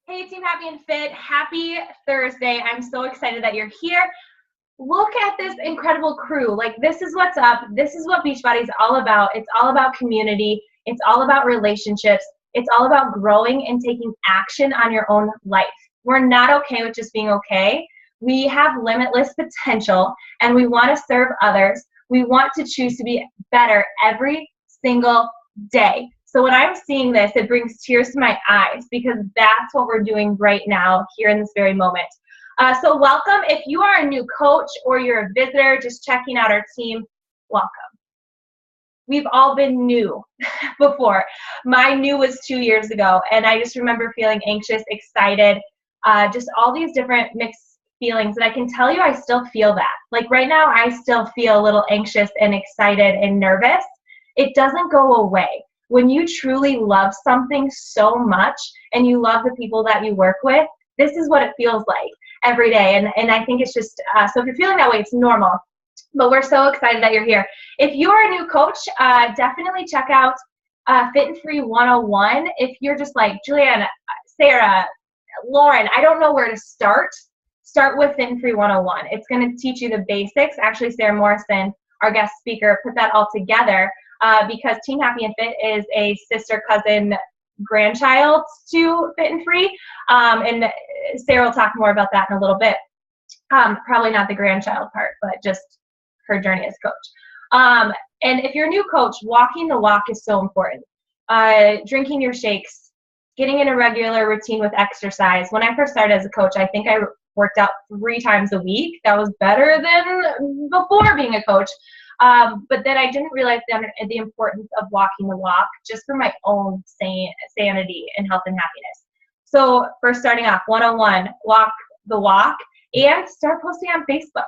Hey Team Happy and Fit, happy Thursday. I'm so excited that you're here. Look at this incredible crew. Like, this is what's up. This is what Beachbody is all about. It's all about community. It's all about relationships. It's all about growing and taking action on your own life. We're not okay with just being okay. We have limitless potential and we want to serve others. We want to choose to be better every single day. So when I'm seeing this, it brings tears to my eyes because that's what we're doing right now here in this very moment. So welcome. If you are a new coach or you're a visitor just checking out our team, welcome. We've all been new before. My new was 2 years ago, and I just remember feeling anxious, excited, just all these different mixed feelings. And I can tell you I still feel that. Like right now, I still feel a little anxious and excited and nervous. It doesn't go away. When you truly love something so much and you love the people that you work with, this is what it feels like every day. And I think it's just, so if you're feeling that way, it's normal. But we're so excited that you're here. If you're a new coach, definitely check out Fit and Free 101. If you're just like, Julianne, Sarah, Lauren, I don't know where to start with Fit and Free 101. It's going to teach you the basics. Actually, Sarah Morrison, our guest speaker, put that all together. Because Team Happy and Fit is a sister cousin grandchild to Fit and Free. And Sarah will talk more about that in a little bit. Probably not the grandchild part, but just her journey as coach. And if you're a new coach, walking the walk is so important. Drinking your shakes, getting in a regular routine with exercise. When I first started as a coach, I think I worked out 3 times a week. That was better than before being a coach. But then I didn't realize the importance of walking the walk just for my own sanity and health and happiness. So for starting off, 101, walk the walk and start posting on Facebook.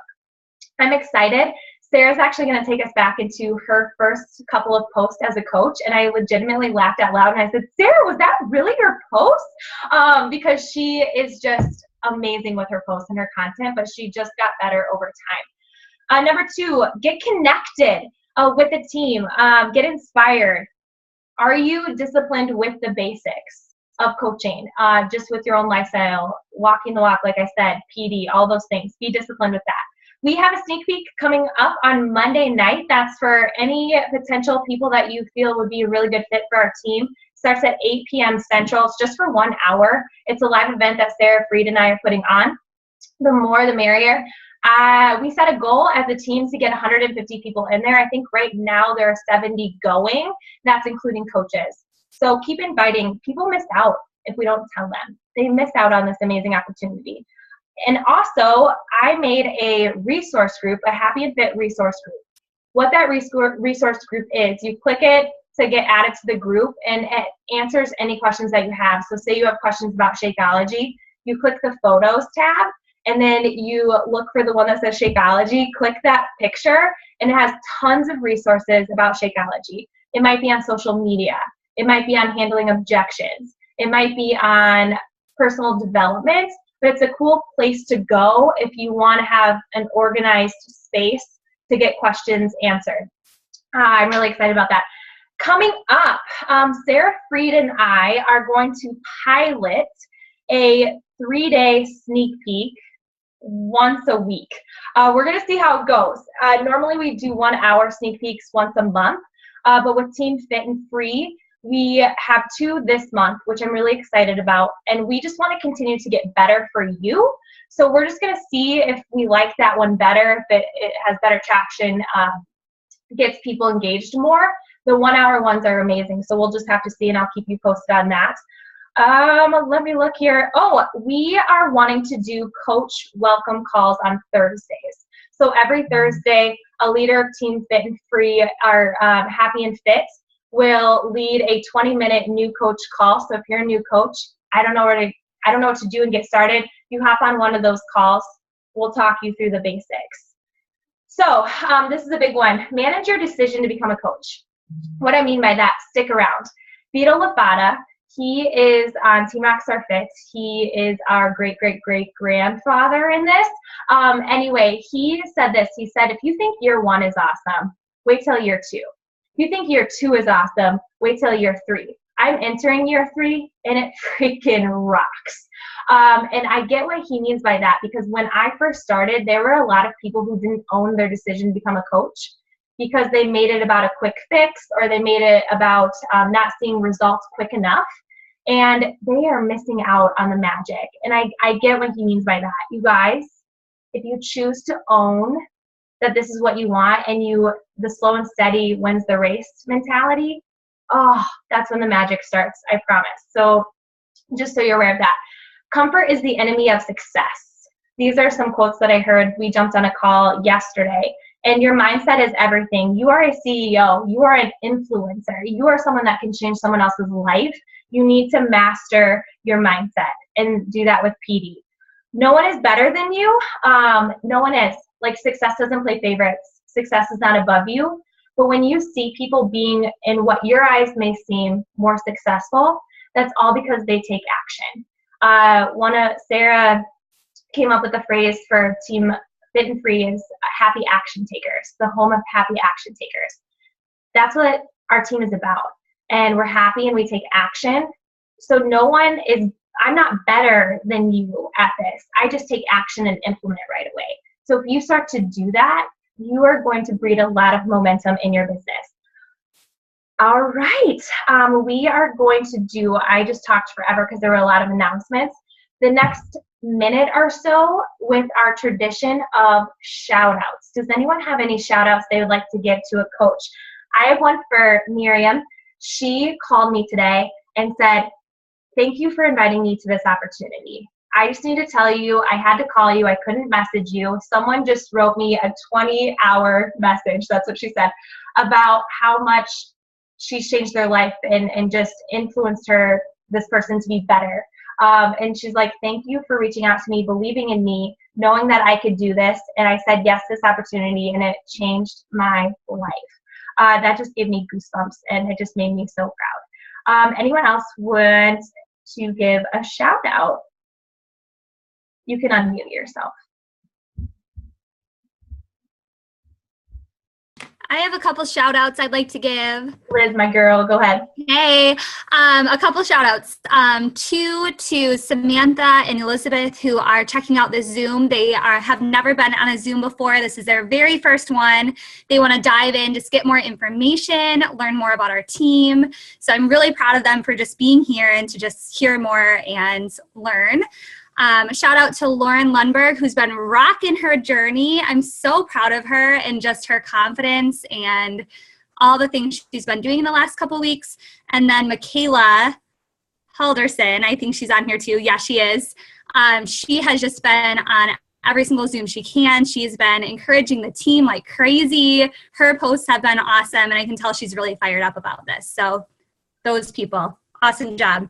I'm excited. Sarah's actually going to take us back into her first couple of posts as a coach, and I legitimately laughed out loud and I said, Sarah, was that really your post? Because she is just amazing with her posts and her content, but she just got better over time. Number 2, get connected with the team. Get inspired. Are you disciplined with the basics of coaching? Just with your own lifestyle, walking the walk, like I said, PD, all those things. Be disciplined with that. We have a sneak peek coming up on Monday night. That's for any potential people that you feel would be a really good fit for our team. Starts at 8 p.m. Central. It's just for 1 hour. It's a live event that Sarah Freed and I are putting on. The more, the merrier. We set a goal as a team to get 150 people in there. I think right now there are 70 going. That's including coaches. So keep inviting. People miss out if we don't tell them. They miss out on this amazing opportunity. And also, I made a resource group, a Happy and Fit resource group. What that resource group is, you click it to get added to the group, and it answers any questions that you have. So say you have questions about Shakeology, you click the Photos tab, and then you look for the one that says Shakeology, click that picture, and it has tons of resources about Shakeology. It might be on social media. It might be on handling objections. It might be on personal development, but it's a cool place to go if you want to have an organized space to get questions answered. I'm really excited about that. Coming up, Sarah Freed and I are going to pilot a 3-day sneak peek once a week. We're going to see how it goes. Normally we do 1 hour sneak peeks once a month, but with Team Fit and Free, we have 2 this month, which I'm really excited about, and we just want to continue to get better for you. So we're just going to see if we like that one better, if it has better traction, gets people engaged more. The 1 hour ones are amazing, so we'll just have to see, and I'll keep you posted on that. Let me look here. Oh, we are wanting to do coach welcome calls on Thursdays. So every Thursday, a leader of Team Fit and Free, our Happy and Fit, will lead a 20-minute new coach call. So if you're a new coach, I don't know what to do and get started, you hop on one of those calls. We'll talk you through the basics. So this is a big one. Manage your decision to become a coach. What I mean by that, stick around. Vito Lafata, he is on Team Rockstar Fit. He is our great-great-great-grandfather in this. Anyway, he said this. He said, if you think year 1 is awesome, wait till year 2. If you think year 2 is awesome, wait till year 3. I'm entering year 3 and it freaking rocks. And I get what he means by that, because when I first started, there were a lot of people who didn't own their decision to become a coach because they made it about a quick fix, or they made it about not seeing results quick enough. And they are missing out on the magic. And I get what he means by that. You guys, if you choose to own that this is what you want, and the slow and steady wins the race mentality, oh, that's when the magic starts, I promise. So just so you're aware of that. Comfort is the enemy of success. These are some quotes that I heard. We jumped on a call yesterday. And your mindset is everything. You are a CEO. You are an influencer. You are someone that can change someone else's life. You need to master your mindset and do that with PD. No one is better than you. No one is. Like, success doesn't play favorites. Success is not above you. But when you see people being in what your eyes may seem more successful, that's all because they take action. Sarah came up with the phrase for Team Fit and Free is happy action takers, the home of happy action takers. That's what our team is about. And we're happy and we take action. So I'm not better than you at this. I just take action and implement it right away. So if you start to do that, you are going to breed a lot of momentum in your business. All right. We are going to do, I just talked forever because there were a lot of announcements. The next minute or so with our tradition of shout outs. Does anyone have any shout outs they would like to give to a coach? I have one for Miriam. She called me today and said, thank you for inviting me to this opportunity. I just need to tell you, I had to call you. I couldn't message you. Someone just wrote me a 20-hour message, that's what she said, about how much she's changed their life and just influenced this person to be better. And she's like, thank you for reaching out to me, believing in me, knowing that I could do this. And I said yes to this opportunity, and it changed my life. That just gave me goosebumps, and it just made me so proud. Anyone else want to give a shout out? You can unmute yourself. I have a couple shout outs I'd like to give. Liz, my girl, go ahead. Hey, a couple shout outs to Samantha and Elizabeth, who are checking out this Zoom. They have never been on a Zoom before. This is their very first one. They want to dive in, just get more information, learn more about our team. So I'm really proud of them for just being here and to just hear more and learn. Shout out to Lauren Lundberg, who's been rocking her journey. I'm so proud of her and just her confidence and all the things she's been doing in the last couple weeks. And then Michaela Halderson, I think she's on here too. Yeah, she is. She has just been on every single Zoom she can. She's been encouraging the team like crazy. Her posts have been awesome, and I can tell she's really fired up about this. So those people, awesome job.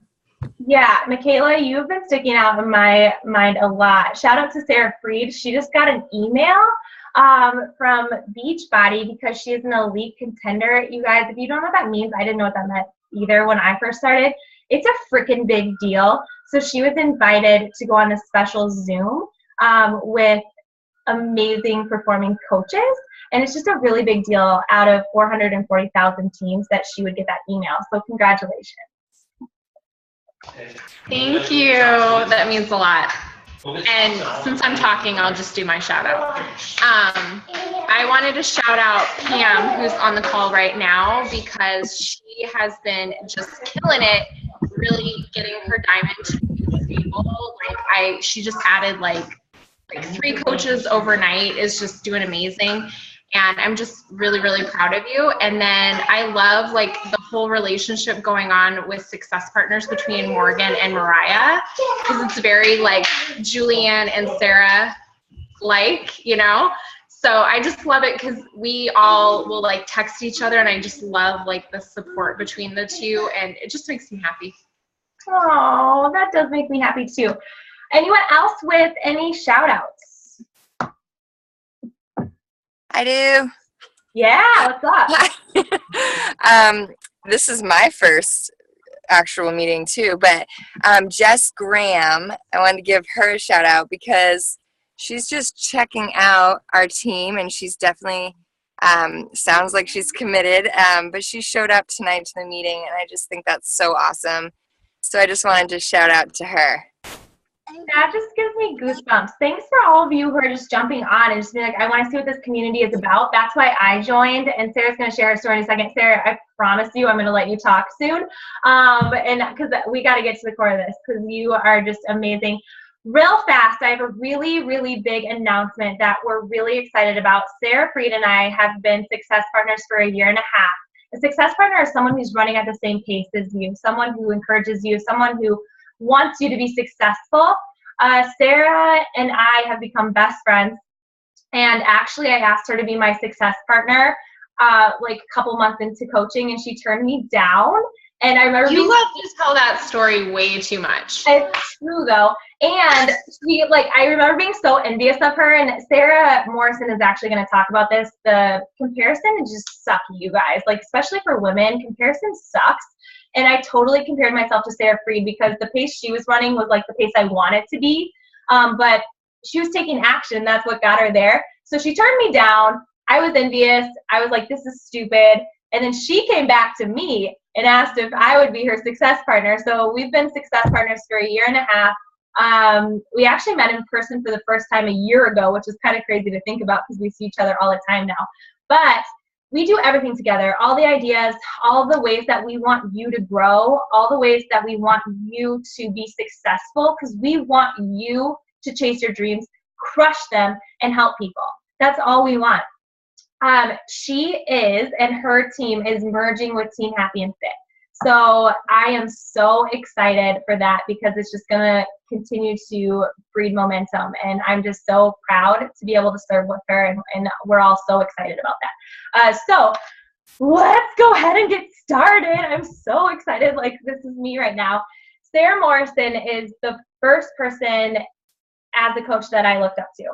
Yeah, Michaela, you've been sticking out in my mind a lot. Shout out to Sarah Freed. She just got an email from Beachbody because she is an elite contender. You guys, if you don't know what that means, I didn't know what that meant either when I first started. It's a freaking big deal. So she was invited to go on this special Zoom with amazing performing coaches. And it's just a really big deal out of 440,000 teams that she would get that email. So congratulations. Thank you. That means a lot. And since I'm talking, I'll just do my shout out. I wanted to shout out Pam, who's on the call right now, because she has been just killing it, really getting her diamond to the table. She just added like 3 coaches overnight, is just doing amazing. And I'm just really, really proud of you. And then I love like the whole relationship going on with Success Partners between Morgan and Mariah, because it's very like Julianne and Sarah like, you know? So I just love it because we all will like text each other, and I just love like the support between the two, and it just makes me happy. Oh, that does make me happy too. Anyone else with any shout outs? I do. Yeah, what's up? This is my first actual meeting too, but Jess Graham, I wanted to give her a shout out because she's just checking out our team, and she's definitely Sounds like she's committed, but she showed up tonight to the meeting, and I just think that's so awesome. So I just wanted to shout out to her. That just gives me goosebumps. Thanks for all of you who are just jumping on and just being like, I want to see what this community is about. That's why I joined, and Sarah's going to share her story in a second. Sarah, I promise you I'm going to let you talk soon, and because we got to get to the core of this because you are just amazing. Real fast, I have a really, really big announcement that we're really excited about. Sarah Freed and I have been success partners for 1.5 years. A success partner is someone who's running at the same pace as you, someone who encourages you, someone who wants you to be successful. Sarah and I have become best friends, and actually I asked her to be my success partner like a couple months into coaching, and she turned me down. And I remember you love to tell that story way too much. It's true though. And she, like, I remember being so envious of her. And Sarah Morrison is actually going to talk about this. The comparison is just sucky, you guys. Like, especially for women, comparison sucks. And I totally compared myself to Sarah Freed because the pace she was running was like the pace I wanted to be. But she was taking action. That's what got her there. So she turned me down. I was envious. I was like, this is stupid. And then she came back to me and asked if I would be her success partner. So we've been success partners for 1.5 years. We actually met in person for the first time 1 year ago, which is kind of crazy to think about because we see each other all the time now. But we do everything together, all the ideas, all the ways that we want you to grow, all the ways that we want you to be successful, because we want you to chase your dreams, crush them, and help people. That's all we want. She is, and her team is merging with Team Happy&Fit. So I am so excited for that because it's just going to continue to breed momentum. And I'm just so proud to be able to serve with her. And we're all so excited about that. So let's go ahead and get started. I'm so excited. Like, this is me right now. Sarah Morrison is the first person as a coach that I looked up to.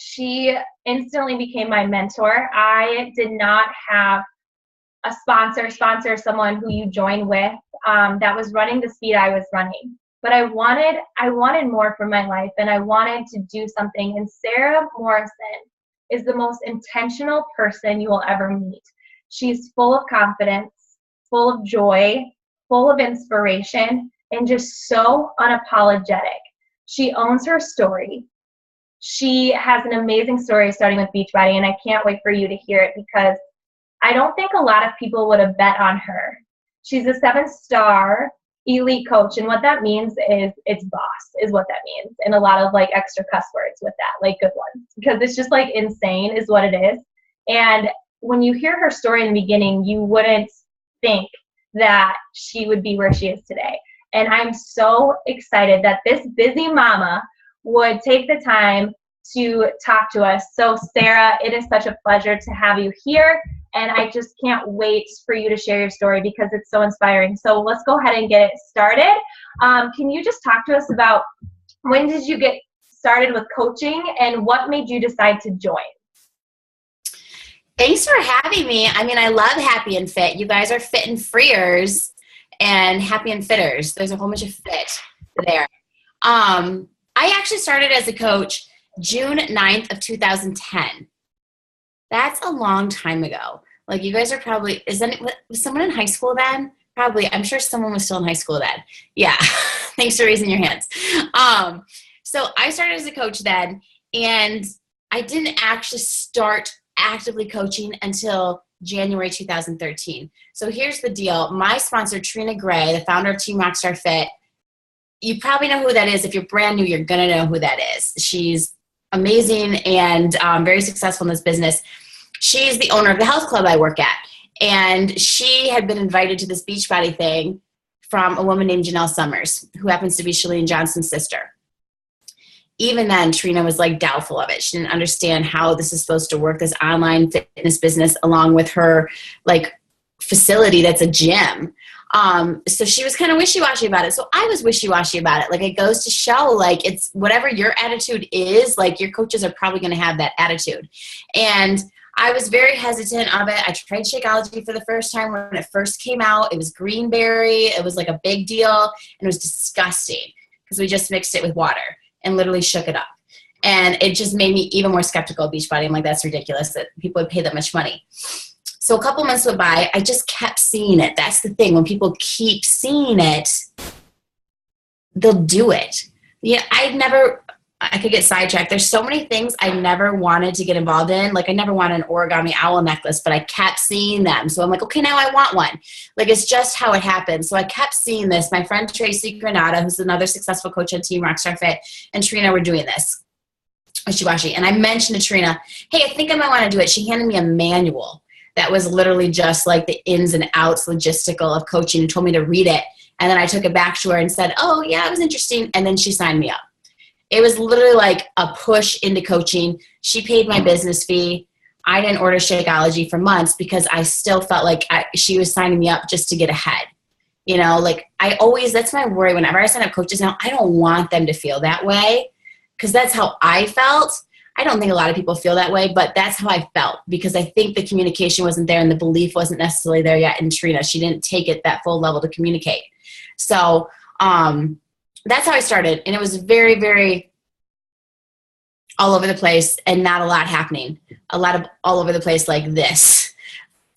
She instantly became my mentor. I did not have a sponsor, someone who you join with that was running the speed I was running. But I wanted more for my life, and I wanted to do something. And Sarah Morrison is the most intentional person you will ever meet. She's full of confidence, full of joy, full of inspiration, and just so unapologetic. She owns her story. She has an amazing story starting with Beachbody, and I can't wait for you to hear it because I don't think a lot of people would have bet on her. She's a 7-star elite coach, and what that means is it's boss is what that means, and a lot of like extra cuss words with that, like good ones, because it's just like insane is what it is. And when you hear her story in the beginning, you wouldn't think that she would be where she is today. And I'm so excited that this busy mama would take the time to talk to us. So Sarah, it is such a pleasure to have you here, and I just can't wait for you to share your story because it's so inspiring. So let's go ahead and get it started. Can you just talk to us about when did you get started with coaching and what made you decide to join? Thanks for having me. I mean, I love Happy&Fit. You guys are fit and freers and Happy&Fitters. There's a whole bunch of fit there. I actually started as a coach June 9th of 2010. That's a long time ago. Like, you guys are probably, was someone in high school then? Probably. I'm sure someone was still in high school then. Yeah. Thanks for raising your hands. So I started as a coach then, and I didn't actually start actively coaching until January 2013. So here's the deal. My sponsor, Trina Gray, the founder of Team Rockstar Fit, you probably know who that is. If you're brand new, you're going to know who that is. She's amazing and very successful in this business. She's the owner of the health club I work at. And she had been invited to this Beachbody thing from a woman named Janelle Summers, who happens to be Chalene Johnson's sister. Even then, Trina was like doubtful of it. She didn't understand how this is supposed to work, this online fitness business, along with her like facility that's a gym. So she was kind of wishy-washy about it. So I was wishy-washy about it. Like, it goes to show, like, it's whatever your attitude is, like, your coaches are probably going to have that attitude. And I was very hesitant of it. I tried Shakeology for the first time when it first came out. It was greenberry. It was like a big deal, and it was disgusting because we just mixed it with water and literally shook it up. And it just made me even more skeptical of Beachbody. I'm like, that's ridiculous that people would pay that much money. So a couple months went by. I just kept seeing it. That's the thing. When people keep seeing it, they'll do it. Yeah, I could get sidetracked. There's so many things I never wanted to get involved in. Like I never wanted an origami owl necklace, but I kept seeing them. So I'm like, okay, now I want one. Like it's just how it happened. So I kept seeing this. My friend Tracy Granada, who's another successful coach on Team Rockstar Fit, and Trina were doing this. Wishy-washy. And I mentioned to Trina, hey, I think I might want to do it. She handed me a manual that was literally just like the ins and outs logistical of coaching and told me to read it. And then I took it back to her and said, oh yeah, it was interesting. And then she signed me up. It was literally like a push into coaching. She paid my business fee. I didn't order Shakeology for months because I still felt like she was signing me up just to get ahead. You know, like that's my worry. Whenever I sign up coaches now, I don't want them to feel that way because that's how I felt. I don't think a lot of people feel that way, but that's how I felt because I think the communication wasn't there and the belief wasn't necessarily there yet in Trina. She didn't take it that full level to communicate. So, that's how I started. And it was very, very all over the place and not a lot happening. A lot of all over the place like this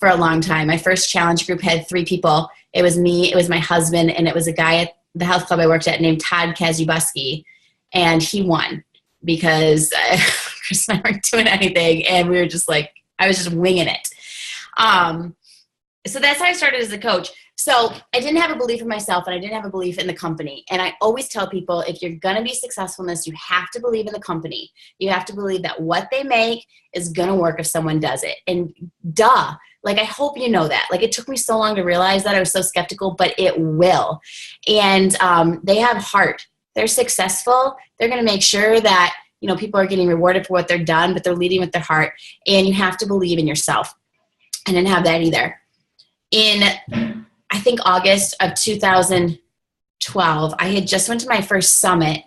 for a long time. My first challenge group had 3 people. It was me, it was my husband, and it was a guy at the health club I worked at named Todd Kazubuski. And he won because Chris and I weren't doing anything. And we were just like, I was just winging it. So that's how I started as a coach. So I didn't have a belief in myself and I didn't have a belief in the company. And I always tell people, if you're going to be successful in this, you have to believe in the company. You have to believe that what they make is going to work if someone does it. And duh, like, I hope you know that. Like, it took me so long to realize that. I was so skeptical, but it will. And they have heart. They're successful. They're going to make sure that, you know, people are getting rewarded for what they're done, but they're leading with their heart. And you have to believe in yourself. I didn't have that either. In, I think, August of 2012, I had just went to my first summit,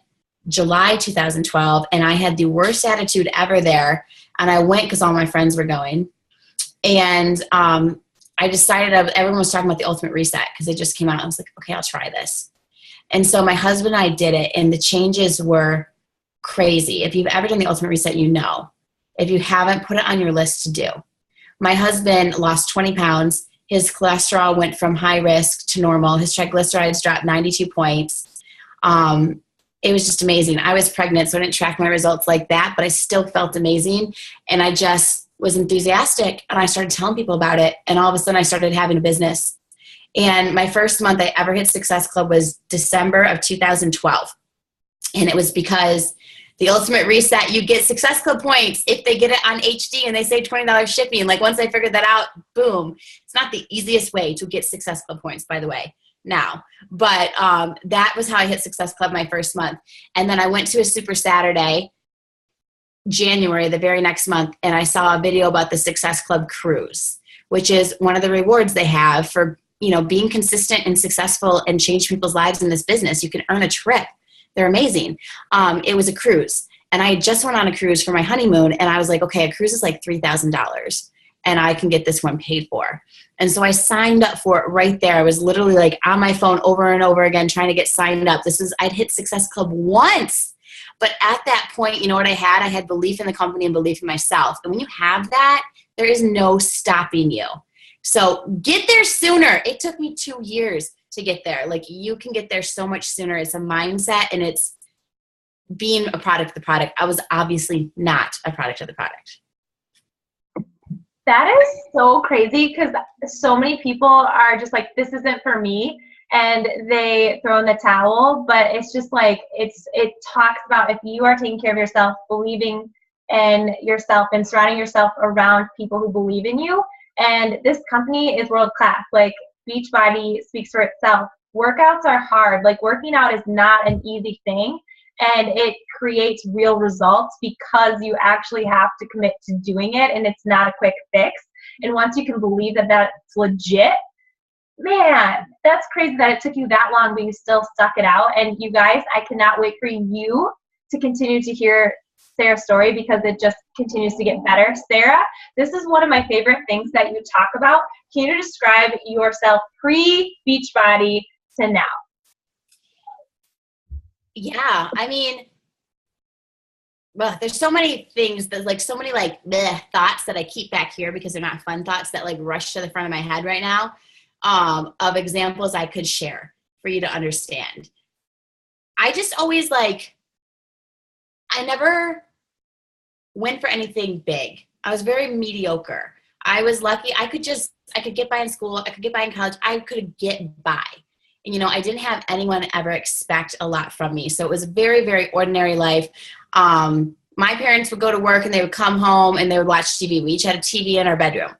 July 2012, and I had the worst attitude ever there. And I went because all my friends were going. And I decided, everyone was talking about the Ultimate Reset because it just came out. I was like, okay, I'll try this. And so my husband and I did it, and the changes were crazy. If you've ever done the Ultimate Reset, you know. If you haven't, put it on your list to do. My husband lost 20 pounds. His cholesterol went from high risk to normal. His triglycerides dropped 92 points. It was just amazing. I was pregnant, so I didn't track my results like that, but I still felt amazing. And I just was enthusiastic, and I started telling people about it. And all of a sudden, I started having a business. And my first month I ever hit Success Club was December of 2012. And it was because the Ultimate Reset, you get Success Club points if they get it on HD and they say $20 shipping. Like, once I figured that out, boom. It's not the easiest way to get Success Club points, by the way, now. But that was how I hit Success Club my first month. And then I went to a Super Saturday, January, the very next month, and I saw a video about the Success Club cruise, which is one of the rewards they have for, you know, being consistent and successful and change people's lives in this business. You can earn a trip. They're amazing. It was a cruise, and I just went on a cruise for my honeymoon, and I was like, okay, a cruise is like $3,000, and I can get this one paid for. And so I signed up for it right there. I was literally like on my phone over and over again trying to get signed up. I'd hit Success Club once, but at that point, you know what I had? I had belief in the company and belief in myself. And when you have that, there is no stopping you. So get there sooner. It took me 2 years to get there. Like, you can get there so much sooner. It's a mindset, and it's being a product of the product. I was obviously not a product of the product. That is so crazy because so many people are just like, this isn't for me, and they throw in the towel. But it's just like, it talks about, if you are taking care of yourself, believing in yourself, and surrounding yourself around people who believe in you. And this company is world class. Like, Beachbody speaks for itself. Workouts are hard. Like, working out is not an easy thing, and it creates real results because you actually have to commit to doing it, and it's not a quick fix. And once you can believe that that's legit, man, that's crazy that it took you that long, but you still stuck it out. And you guys, I cannot wait for you to continue to hear Sarah's story because it just continues to get better. Sarah, this is one of my favorite things that you talk about. Can you describe yourself pre-Beachbody to now? Yeah, I mean, well, there's so many things that like so many like bleh, thoughts that I keep back here because they're not fun thoughts that like rush to the front of my head right now, of examples I could share for you to understand. I just always like, I never went for anything big. I was very mediocre. I was lucky. I could get by in school. I could get by in college. I could get by. And, you know, I didn't have anyone ever expect a lot from me. So it was a very, very ordinary life. My parents would go to work and they would come home and they would watch TV. We each had a TV in our bedroom.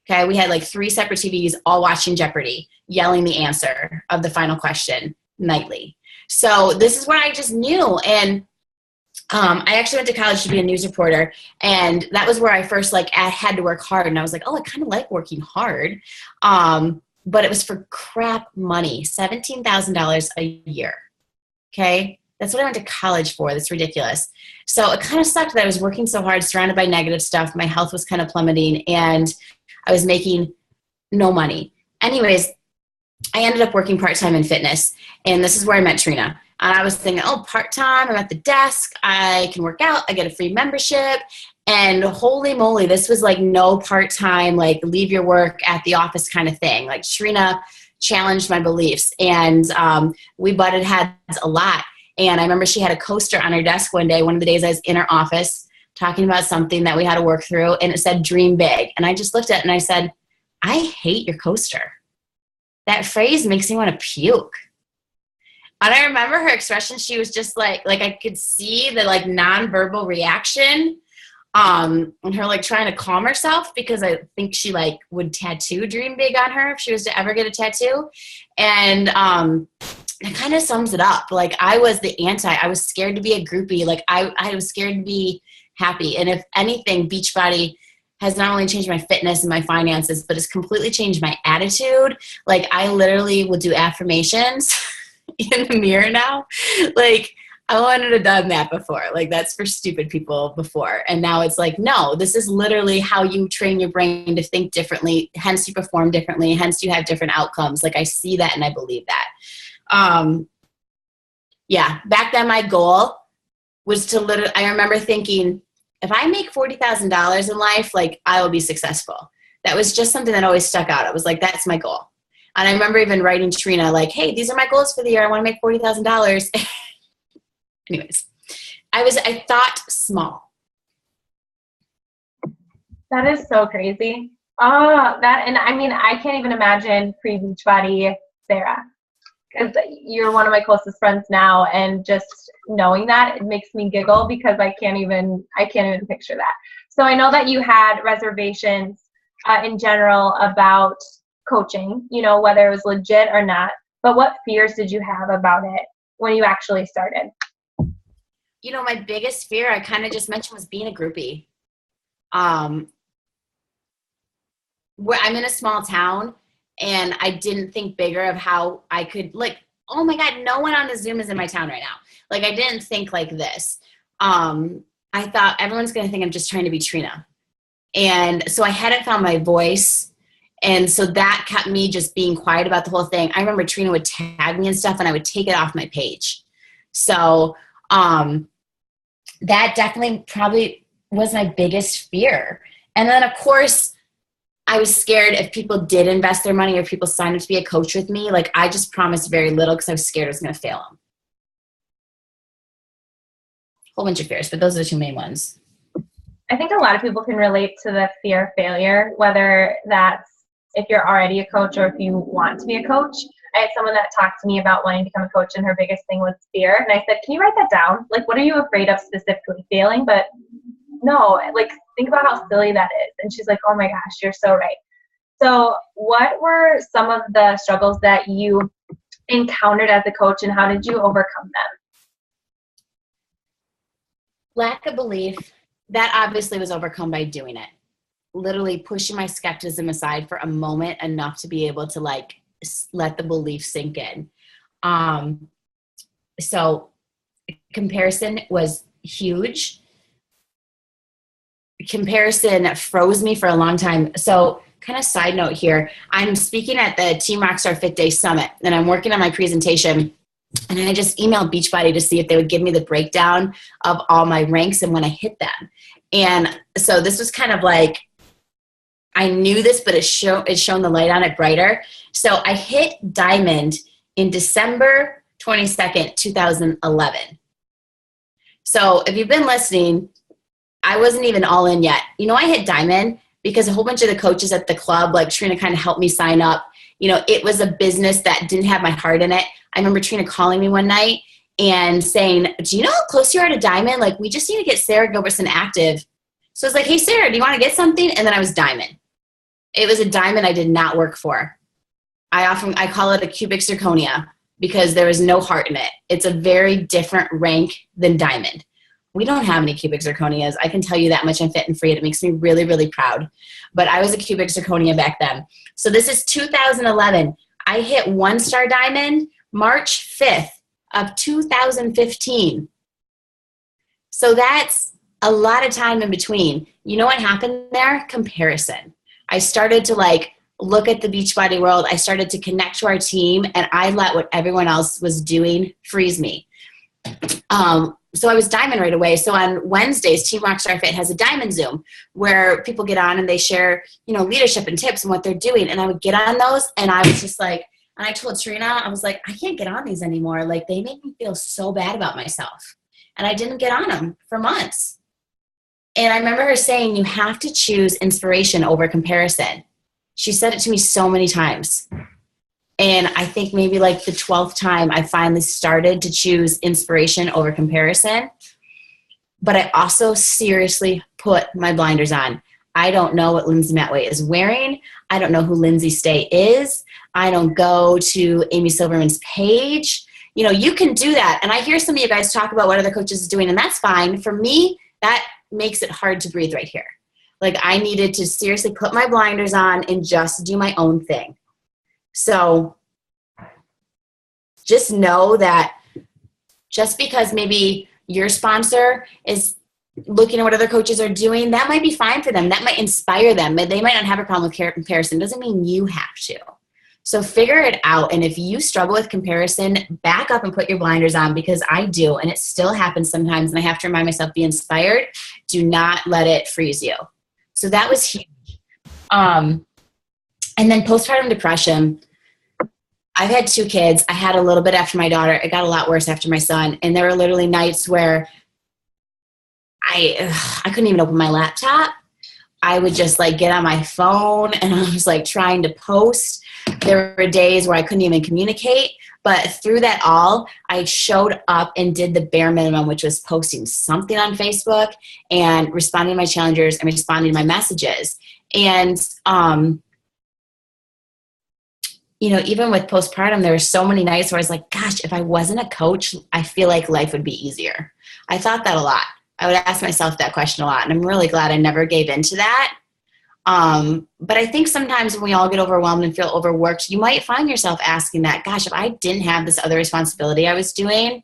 Okay. We had like 3 separate TVs all watching Jeopardy, yelling the answer of the final question nightly. So this is what I just knew. And I actually went to college to be a news reporter, and that was where I first like I had to work hard, and I was like, oh, I kind of like working hard, but it was for crap money, $17,000 a year. Okay, that's what I went to college for. That's ridiculous. So it kind of sucked that I was working so hard, surrounded by negative stuff. My health was kind of plummeting, and I was making no money. Anyways, I ended up working part-time in fitness, and this is where I met Trina. And I was thinking, oh, part-time, I'm at the desk, I can work out, I get a free membership. And holy moly, this was like no part-time, like leave your work at the office kind of thing. Like Trina challenged my beliefs, and we butted heads a lot. And I remember she had a coaster on her desk one day, one of the days I was in her office talking about something that we had to work through, and it said dream big. And I just looked at it and I said, I hate your coaster. That phrase makes me want to puke. And I remember her expression. She was just like I could see the like nonverbal reaction, and her like trying to calm herself, because I think she like would tattoo dream big on her if she was to ever get a tattoo. And it kind of sums it up. Like I was I was scared to be a groupie. Like I was scared to be happy. And if anything, Beachbody has not only changed my fitness and my finances, but it's completely changed my attitude. Like I literally will do affirmations in the mirror now. Like I wanted to have done that before. Like that's for stupid people before. And now it's like, no, this is literally how you train your brain to think differently. Hence you perform differently. Hence you have different outcomes. Like I see that and I believe that. Yeah, back then my goal was to literally, I remember thinking, if I make $40,000 in life, like I will be successful. That was just something that always stuck out. I was like, that's my goal. And I remember even writing Trina like, hey, these are my goals for the year. I want to make $40,000. Anyways, I thought small. That is so crazy. Oh, and I mean, I can't even imagine pre-Beachbody Sarah, because you're one of my closest friends now, and just knowing that, it makes me giggle because I can't even picture that. So I know that you had reservations in general about coaching, you know, whether it was legit or not, but what fears did you have about it when you actually started? You know, my biggest fear, I kind of just mentioned, was being a groupie. I'm in a small town, and I didn't think bigger of how I could, like, oh my God, no one on the Zoom is in my town right now. Like, I didn't think like this. I thought everyone's going to think I'm just trying to be Trina. And so I hadn't found my voice. And so that kept me just being quiet about the whole thing. I remember Trina would tag me and stuff, and I would take it off my page. So that definitely probably was my biggest fear. And then, of course, I was scared if people did invest their money or if people signed up to be a coach with me. Like, I just promised very little because I was scared I was going to fail them. Whole bunch of fears, but those are the 2 main ones. I think a lot of people can relate to the fear of failure, whether that's if you're already a coach or if you want to be a coach. I had someone that talked to me about wanting to become a coach, and her biggest thing was fear. And I said, can you write that down? Like, what are you afraid of specifically? Failing? But no, like, think about how silly that is. And she's like, oh my gosh, you're so right. So what were some of the struggles that you encountered as a coach, and how did you overcome them? Lack of belief. That obviously was overcome by doing it. Literally pushing my skepticism aside for a moment, enough to be able to like let the belief sink in. So comparison was huge. Comparison froze me for a long time. So kind of side note here, I'm speaking at the Team Rockstar Fit Day Summit, and I'm working on my presentation. And I just emailed Beachbody to see if they would give me the breakdown of all my ranks and when I hit them. And so this was kind of like, I knew this, but it's shown the light on it brighter. So I hit diamond in December 22nd, 2011. So if you've been listening, I wasn't even all in yet. You know, I hit diamond because a whole bunch of the coaches at the club, like Trina, kind of helped me sign up. You know, it was a business that didn't have my heart in it. I remember Trina calling me one night and saying, do you know how close you are to diamond? Like, we just need to get Sarah Gilbertson active. So I was like, hey, Sarah, do you want to get something? And then I was diamond. It was a diamond I did not work for. I call it a cubic zirconia because there was no heart in it. It's a very different rank than diamond. We don't have any cubic zirconias. I can tell you that much on Fit and Free. It makes me really, really proud. But I was a cubic zirconia back then. So this is 2011. I hit 1-star diamond March 5th of 2015. So that's a lot of time in between. You know what happened there? Comparison. I started to like look at the Beachbody world. I started to connect to our team, and I let what everyone else was doing freeze me. So I was diamond right away. So on Wednesdays, Team Rockstar Fit has a diamond Zoom where people get on and they share, you know, leadership and tips and what they're doing. And I would get on those, and I was just like, and I told Trina, I was like, I can't get on these anymore. Like, they make me feel so bad about myself. And I didn't get on them for months. And I remember her saying, you have to choose inspiration over comparison. She said it to me so many times. And I think maybe like the 12th time I finally started to choose inspiration over comparison. But I also seriously put my blinders on. I don't know what Lindsay Matway is wearing. I don't know who Lindsay Stay is. I don't go to Amy Silverman's page. You know, you can do that. And I hear some of you guys talk about what other coaches are doing, and that's fine. For me, that makes it hard to breathe right here. Like, I needed to seriously put my blinders on and just do my own thing. So just know that just because maybe your sponsor is looking at what other coaches are doing, that might be fine for them. That might inspire them. They might not have a problem with comparison. Doesn't mean you have to. So figure it out. And if you struggle with comparison, back up and put your blinders on, because I do. And it still happens sometimes. And I have to remind myself, be inspired. Do not let it freeze you. So that was huge. And then postpartum depression. I've had 2 kids. I had a little bit after my daughter. It got a lot worse after my son. And there were literally nights where I couldn't even open my laptop. I would just like get on my phone and I was like trying to post. There were days where I couldn't even communicate. But through that all, I showed up and did the bare minimum, which was posting something on Facebook and responding to my challengers and responding to my messages. And, you know, even with postpartum, there were so many nights where I was like, gosh, if I wasn't a coach, I feel like life would be easier. I thought that a lot. I would ask myself that question a lot. And I'm really glad I never gave into that. But I think sometimes when we all get overwhelmed and feel overworked, you might find yourself asking that, gosh, if I didn't have this other responsibility I was doing,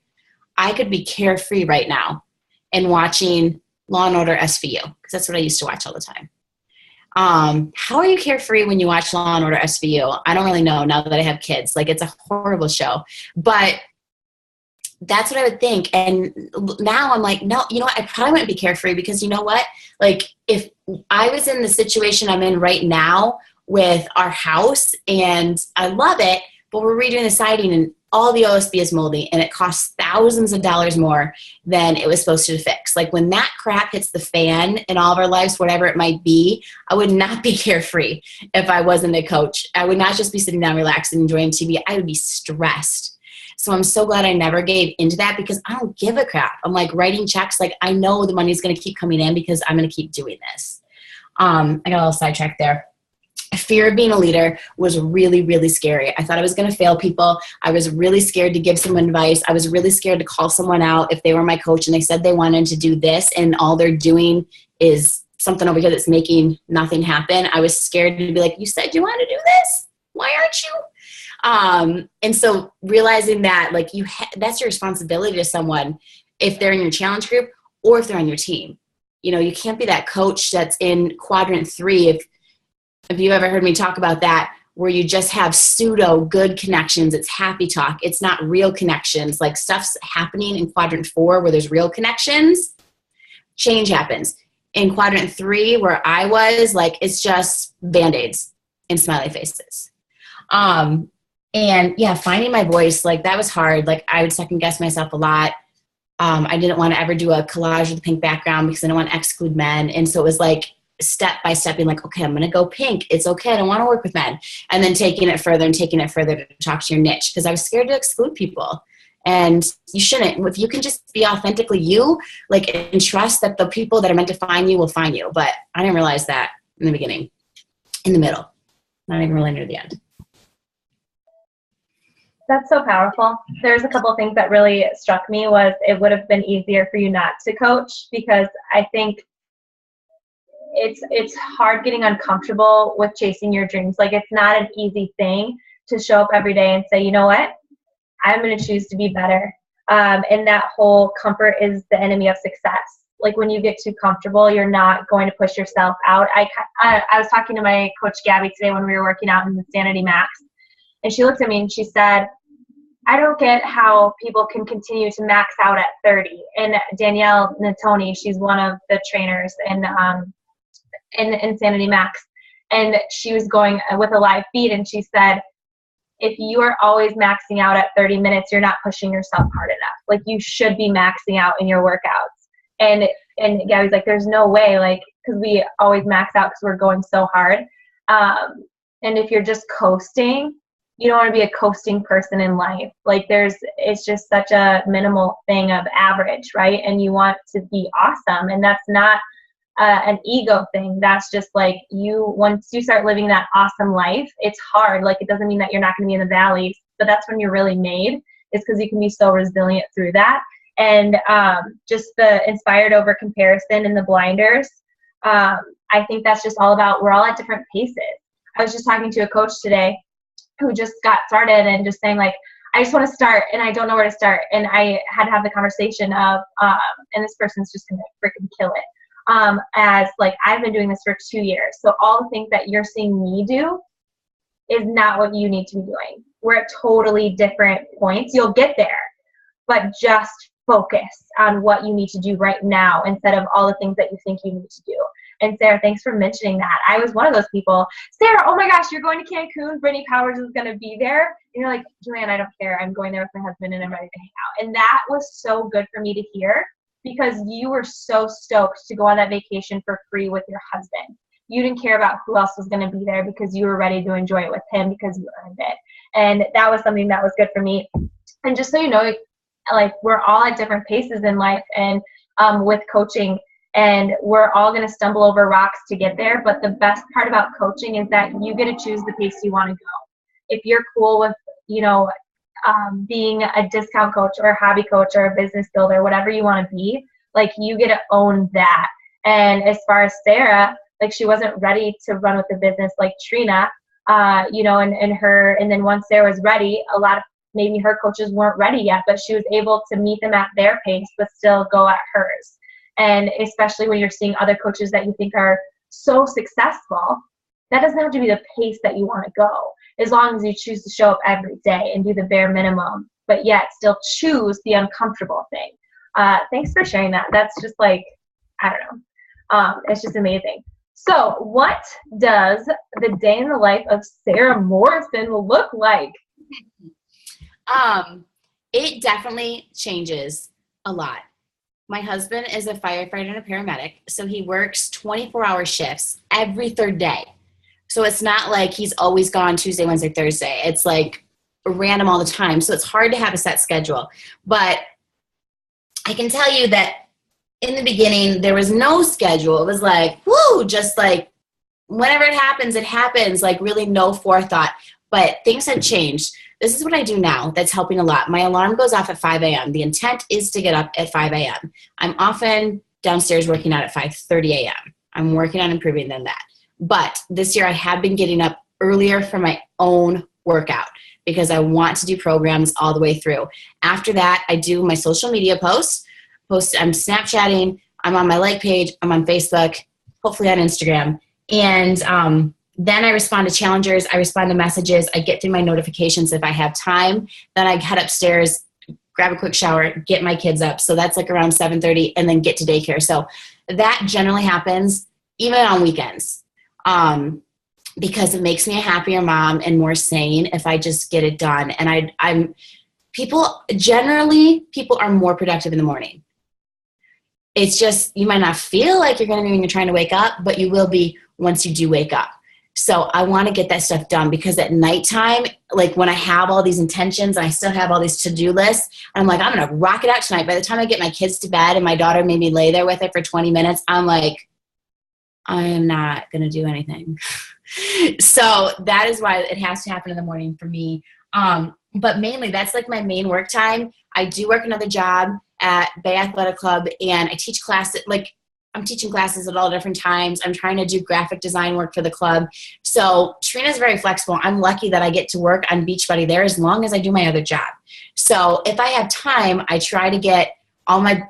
I could be carefree right now and watching Law and Order SVU, because that's what I used to watch all the time. How are you carefree when you watch Law and Order SVU? I don't really know now that I have kids. Like, it's a horrible show, but that's what I would think. And now I'm like, no, you know what? I probably wouldn't be carefree, because you know what? Like, if I was in the situation I'm in right now with our house and I love it, but we're redoing the siding and all the OSB is moldy and it costs thousands of dollars more than it was supposed to fix. Like, when that crap hits the fan in all of our lives, whatever it might be, I would not be carefree if I wasn't a coach. I would not just be sitting down, relaxed and enjoying TV. I would be stressed. So I'm so glad I never gave into that, because I don't give a crap. I'm like writing checks. Like, I know the money's going to keep coming in because I'm going to keep doing this. I got a little sidetracked there. Fear of being a leader was really, really scary. I thought I was going to fail people. I was really scared to give someone advice. I was really scared to call someone out if they were my coach and they said they wanted to do this and all they're doing is something over here that's making nothing happen. I was scared to be like, you said you want to do this? Why aren't you? And so realizing that, like, that's your responsibility to someone if they're in your challenge group or if they're on your team. You know, you can't be that coach that's in quadrant 3. If you ever heard me talk about that, where you just have pseudo good connections. It's happy talk. It's not real connections. Like stuff's happening in quadrant 4 where there's real connections. Change happens. In quadrant 3 where I was, like, it's just Band-Aids and smiley faces. And yeah, finding my voice, like that was hard. Like I would second guess myself a lot. I didn't want to ever do a collage with a pink background because I didn't want to exclude men. And so it was like step by step being like, okay, I'm going to go pink. It's okay. I don't want to work with men. And then taking it further and taking it further to talk to your niche because I was scared to exclude people. And you shouldn't. If you can just be authentically you, like, and trust that the people that are meant to find you will find you. But I didn't realize that in the beginning, in the middle, not even really near the end. That's so powerful. There's a couple of things that really struck me was it would have been easier for you not to coach because I think it's hard getting uncomfortable with chasing your dreams. Like it's not an easy thing to show up every day and say, you know what, I'm going to choose to be better. And that whole comfort is the enemy of success. Like when you get too comfortable, you're not going to push yourself out. I was talking to my coach Gabby today when we were working out in the Sanity Max, and she looked at me and she said, I don't get how people can continue to max out at 30. And Danielle Natoni, she's one of the trainers in Sanity Max, and she was going with a live feed, and she said, if you are always maxing out at 30 minutes, you're not pushing yourself hard enough. Like you should be maxing out in your workouts. And Gabby's like, there's no way, like, because we always max out because we're going so hard. And if you're just coasting, you don't want to be a coasting person in life. Like it's just such a minimal thing of average, right? And you want to be awesome. And that's not an ego thing. That's just like once you start living that awesome life, it's hard. Like it doesn't mean that you're not going to be in the valleys, but that's when you're really made, is because you can be so resilient through that. And just the inspired over comparison and the blinders. I think that's just all about, we're all at different paces. I was just talking to a coach today who just got started and just saying like, I just want to start and I don't know where to start. And I had to have the conversation of, and this person's just going to freaking kill it. As like, I've been doing this for 2 years. So all the things that you're seeing me do is not what you need to be doing. We're at totally different points. You'll get there, but just focus on what you need to do right now instead of all the things that you think you need to do. And Sarah, thanks for mentioning that. I was one of those people. Sarah, oh my gosh, you're going to Cancun. Brittany Powers is going to be there. And you're like, Joanne, I don't care. I'm going there with my husband and I'm ready to hang out. And that was so good for me to hear because you were so stoked to go on that vacation for free with your husband. You didn't care about who else was going to be there because you were ready to enjoy it with him because you earned it. And that was something that was good for me. And just so you know, like we're all at different paces in life and with coaching, and we're all going to stumble over rocks to get there. But the best part about coaching is that you get to choose the pace you want to go. If you're cool with, being a discount coach or a hobby coach or a business builder, whatever you want to be, like you get to own that. And as far as Sarah, like she wasn't ready to run with the business like Trina, and then once Sarah was ready, a lot of maybe her coaches weren't ready yet, but she was able to meet them at their pace, but still go at hers. And especially when you're seeing other coaches that you think are so successful, that doesn't have to be the pace that you want to go, as long as you choose to show up every day and do the bare minimum, but yet still choose the uncomfortable thing. Thanks for sharing that. That's just like, I don't know. It's just amazing. So what does the day in the life of Sarah Morrison look like? It definitely changes a lot. My husband is a firefighter and a paramedic, so he works 24-hour shifts every third day. So it's not like he's always gone Tuesday, Wednesday, Thursday. It's like random all the time. So it's hard to have a set schedule. But I can tell you that in the beginning, there was no schedule. It was like, whoo, just like whenever it happens, like really no forethought. But things had changed. This is what I do now that's helping a lot. My alarm goes off at 5 a.m. The intent is to get up at 5 a.m. I'm often downstairs working out at 5:30 a.m. I'm working on improving than that. But this year I have been getting up earlier for my own workout because I want to do programs all the way through. After that, I do my social media posts. I'm Snapchatting. I'm on my like page. I'm on Facebook, hopefully on Instagram. And Then I respond to challengers. I respond to messages. I get through my notifications if I have time. Then I head upstairs, grab a quick shower, get my kids up. So that's like around 7:30, and then get to daycare. So that generally happens even on weekends, because it makes me a happier mom and more sane if I just get it done. And people are more productive in the morning. It's just, you might not feel like you're going to be when you're trying to wake up, but you will be once you do wake up. So I want to get that stuff done, because at nighttime, like when I have all these intentions and I still have all these to-do lists, I'm like, I'm going to rock it out tonight. By the time I get my kids to bed and my daughter made me lay there with it for 20 minutes, I'm like, I am not going to do anything. So that is why it has to happen in the morning for me. But mainly that's like my main work time. I do work another job at Bay Athletic Club, and I teach classes. Like, I'm teaching classes at all different times. I'm trying to do graphic design work for the club. So Trina's very flexible. I'm lucky that I get to work on Beachbody there as long as I do my other job. So if I have time, I try to get all my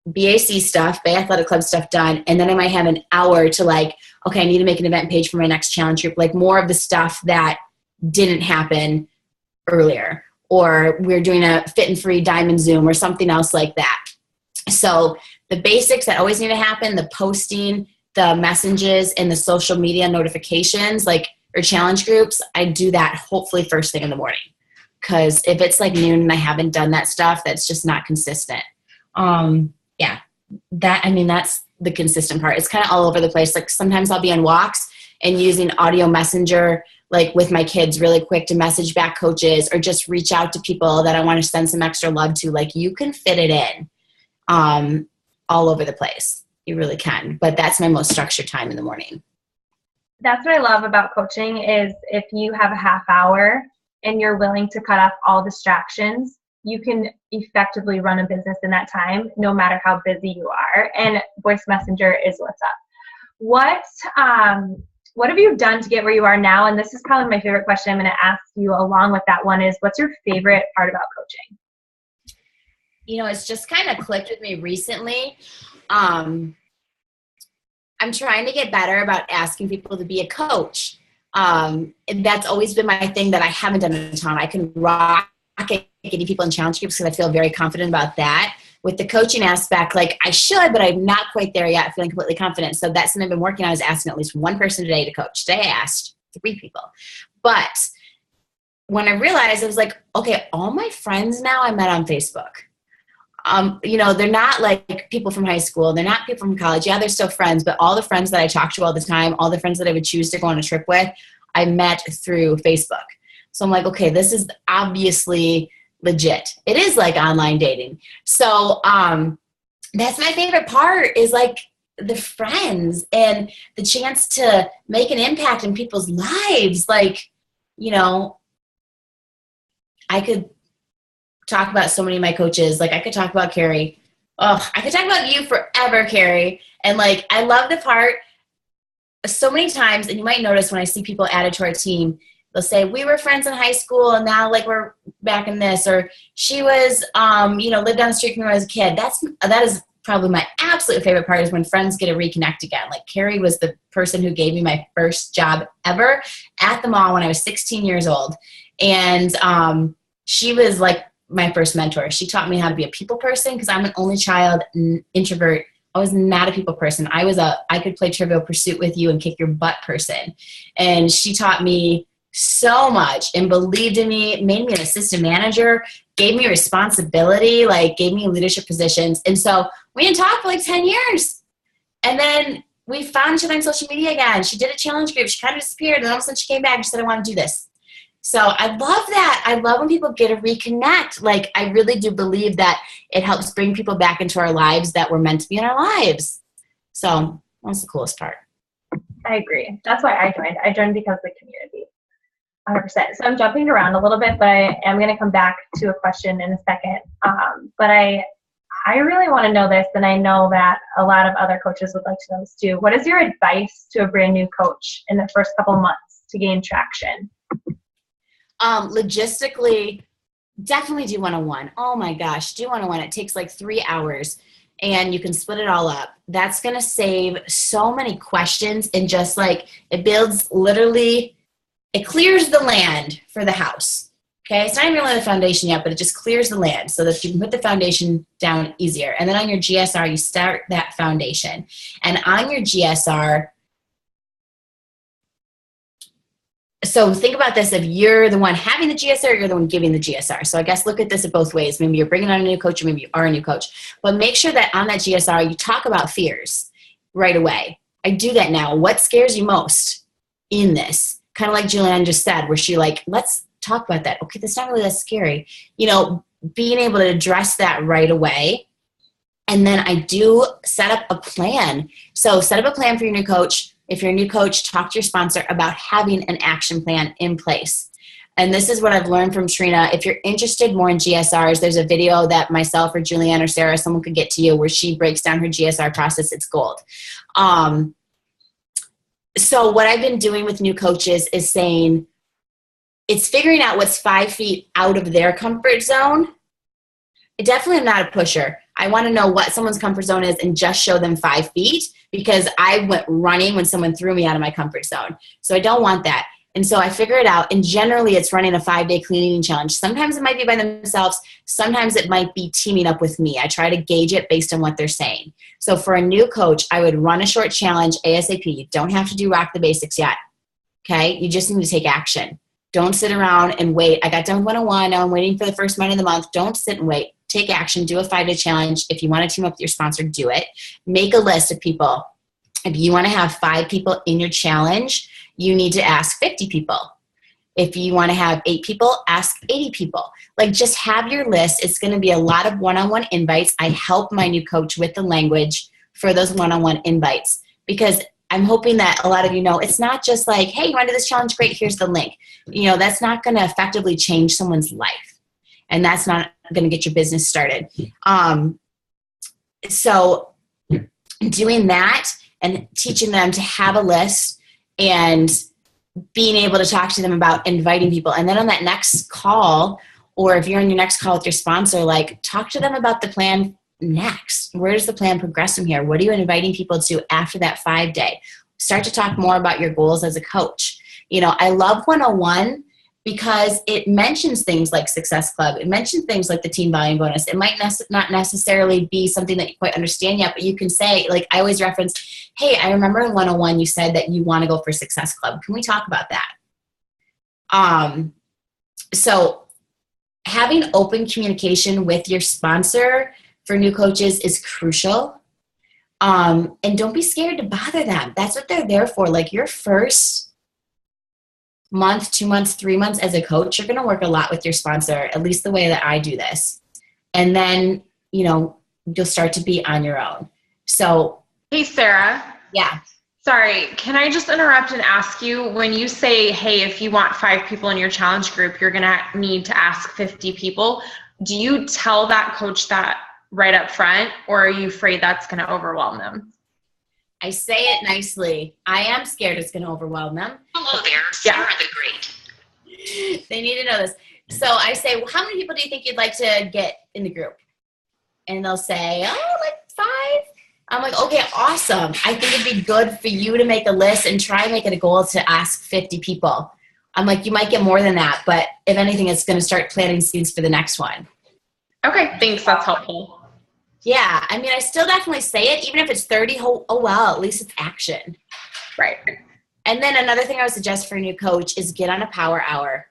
BAC stuff, Bay Athletic Club stuff done. And then I might have an hour to like, okay, I need to make an event page for my next challenge group. Like more of the stuff that didn't happen earlier, or we're doing a Fit and Free Diamond Zoom or something else like that. So the basics that always need to happen, the posting, the messages, and the social media notifications, like, or challenge groups, I do that hopefully first thing in the morning. Because if it's like noon and I haven't done that stuff, that's just not consistent. That's the consistent part. It's kind of all over the place. Like sometimes I'll be on walks and using audio messenger, like with my kids really quick to message back coaches, or just reach out to people that I want to send some extra love to. Like you can fit it in all over the place. You really can. But that's my most structured time in the morning. That's what I love about coaching is if you have a half hour and you're willing to cut off all distractions, you can effectively run a business in that time, no matter how busy you are. And voice messenger is what's up. What have you done to get where you are now? And this is probably my favorite question I'm going to ask you along with that one is, what's your favorite part about coaching? You know, it's just kind of clicked with me recently. I'm trying to get better about asking people to be a coach. And that's always been my thing that I haven't done a ton. I can rock getting people in challenge groups because I feel very confident about that. With the coaching aspect, like I should, but I'm not quite there yet, feeling completely confident. So that's something I've been working on, is asking at least one person today to coach. Today I asked 3 people. But when I realized, I was like, okay, all my friends now I met on Facebook. They're not like people from high school. They're not people from college. Yeah, they're still friends, but all the friends that I talk to all the time, all the friends that I would choose to go on a trip with, I met through Facebook. So I'm like, okay, this is obviously legit. It is like online dating. So that's my favorite part, is like the friends and the chance to make an impact in people's lives. Like, I could talk about so many of my coaches. Like I could talk about Carrie. Oh, I could talk about you forever, Carrie. And like, I love the part so many times, and you might notice when I see people added to our team, they'll say, we were friends in high school and now like we're back in this, or she was, lived down the street from me when I was a kid. That is probably my absolute favorite part, is when friends get to reconnect again. Like Carrie was the person who gave me my first job ever at the mall when I was 16 years old. And she was like my first mentor. She taught me how to be a people person, because I'm an only child, introvert. I was not a people person. I could play Trivial Pursuit with you and kick your butt person. And she taught me so much and believed in me, made me an assistant manager, gave me responsibility, like gave me leadership positions. And so we didn't talk for like 10 years. And then we found each other on social media again. She did a challenge group. She kind of disappeared. And all of a sudden she came back and she said, I want to do this. So I love that. I love when people get to reconnect. Like I really do believe that it helps bring people back into our lives that were meant to be in our lives. So that's the coolest part. I agree. That's why I joined. I joined because of the community. 100%. So I'm jumping around a little bit, but I am going to come back to a question in a second. But I really want to know this, and I know that a lot of other coaches would like to know this too. What is your advice to a brand new coach in the first couple months to gain traction? Logistically, definitely do one-on-one. Oh my gosh, do one-on-one. It takes like 3 hours. and you can split it all up. That's going to save so many questions, and just like it builds literally, it clears the land for the house. Okay, it's not even really the foundation yet, but it just clears the land so that you can put the foundation down easier. And then on your GSR, you start that foundation. And on your GSR, so think about this, if you're the one having the GSR, or you're the one giving the GSR. So I guess look at this in both ways. Maybe you're bringing on a new coach, or maybe you are a new coach. But make sure that on that GSR, you talk about fears right away. I do that now. What scares you most in this? Kind of like Julianne just said, where she like, let's talk about that. Okay, that's not really that scary. You know, being able to address that right away. And then I do set up a plan. So set up a plan for your new coach. If you're a new coach, talk to your sponsor about having an action plan in place. And this is what I've learned from Trina. If you're interested more in GSRs, there's a video that myself or Julianne or Sarah, someone could get to you, where she breaks down her GSR process. It's gold. So what I've been doing with new coaches is saying, it's figuring out what's 5 feet out of their comfort zone. I definitely am not a pusher. I want to know what someone's comfort zone is and just show them 5 feet, because I went running when someone threw me out of my comfort zone. So I don't want that. And so I figure it out, and generally it's running a 5-day cleaning challenge. Sometimes it might be by themselves. Sometimes it might be teaming up with me. I try to gauge it based on what they're saying. So for a new coach, I would run a short challenge ASAP. You don't have to do rock the basics yet. Okay? You just need to take action. Don't sit around and wait. I got done 101. Now I'm waiting for the first Monday of the month. Don't sit and wait. Take action. Do a 5-day challenge. If you want to team up with your sponsor, do it. Make a list of people. If you want to have 5 people in your challenge, you need to ask 50 people. If you want to have 8 people, ask 80 people. Like, just have your list. It's going to be a lot of one-on-one invites. I help my new coach with the language for those one-on-one invites, because I'm hoping that a lot of you know, it's not just like, hey, you want to do this challenge? Great, here's the link. You know, that's not going to effectively change someone's life. And that's not going to get your business started. So doing that and teaching them to have a list and being able to talk to them about inviting people. And then on that next call, or if you're on your next call with your sponsor, like, talk to them about the plan next. Where does the plan progress from here? What are you inviting people to after that 5-day? Start to talk more about your goals as a coach. You know, I love 101 because it mentions things like Success Club. It mentions things like the team volume bonus. It might not necessarily be something that you quite understand yet, but you can say, like, I always reference, hey, I remember in 101 you said that you want to go for Success Club. Can we talk about that? So having open communication with your sponsor for new coaches is crucial. And don't be scared to bother them. That's what they're there for. Like, your first month, 2 months, 3 months as a coach, you're going to work a lot with your sponsor, at least the way that I do this. And then, you know, you'll start to be on your own. So, hey, Sarah. Yeah. Sorry, can I just interrupt and ask you, when you say, hey, if you want 5 people in your challenge group, you're going to need to ask 50 people. Do you tell that coach that right up front, or are you afraid that's going to overwhelm them? I say it nicely. I am scared it's going to overwhelm them. Hello there, Sarah the Great. They need to know this. So I say, well, how many people do you think you'd like to get in the group? And they'll say, oh, like 5. I'm like, okay, awesome. I think it'd be good for you to make a list and try and make it a goal to ask 50 people. I'm like, you might get more than that, but if anything, it's going to start planting seeds for the next one. Okay, thanks. That's helpful. Yeah, I mean, I still definitely say it, even if it's 30, oh well, at least it's action. Right. And then another thing I would suggest for a new coach is get on a power hour.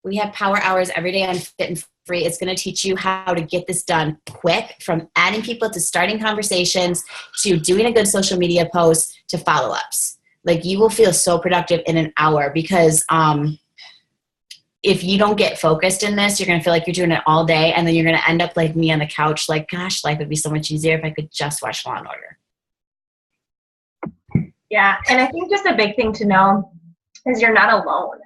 We have power hours every day on Fit and Free. It's going to teach you how to get this done quick, from adding people to starting conversations to doing a good social media post to follow-ups. Like, you will feel so productive in an hour, because if you don't get focused in this, you're going to feel like you're doing it all day, and then you're going to end up like me on the couch, like, gosh, life would be so much easier if I could just watch Law and Order. Yeah, and I think just a big thing to know is you're not alone.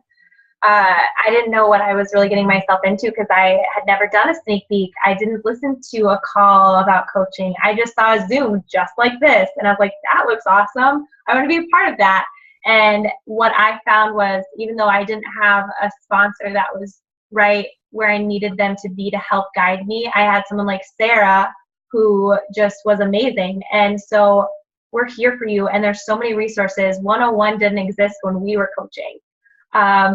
I didn't know what I was really getting myself into, because I had never done a sneak peek. I didn't listen to a call about coaching. I just saw a Zoom just like this, and I was like, that looks awesome. I want to be a part of that. And what I found was, even though I didn't have a sponsor that was right where I needed them to be to help guide me, I had someone like Sarah, who just was amazing. And so we're here for you. And there's so many resources. 101 didn't exist when we were coaching.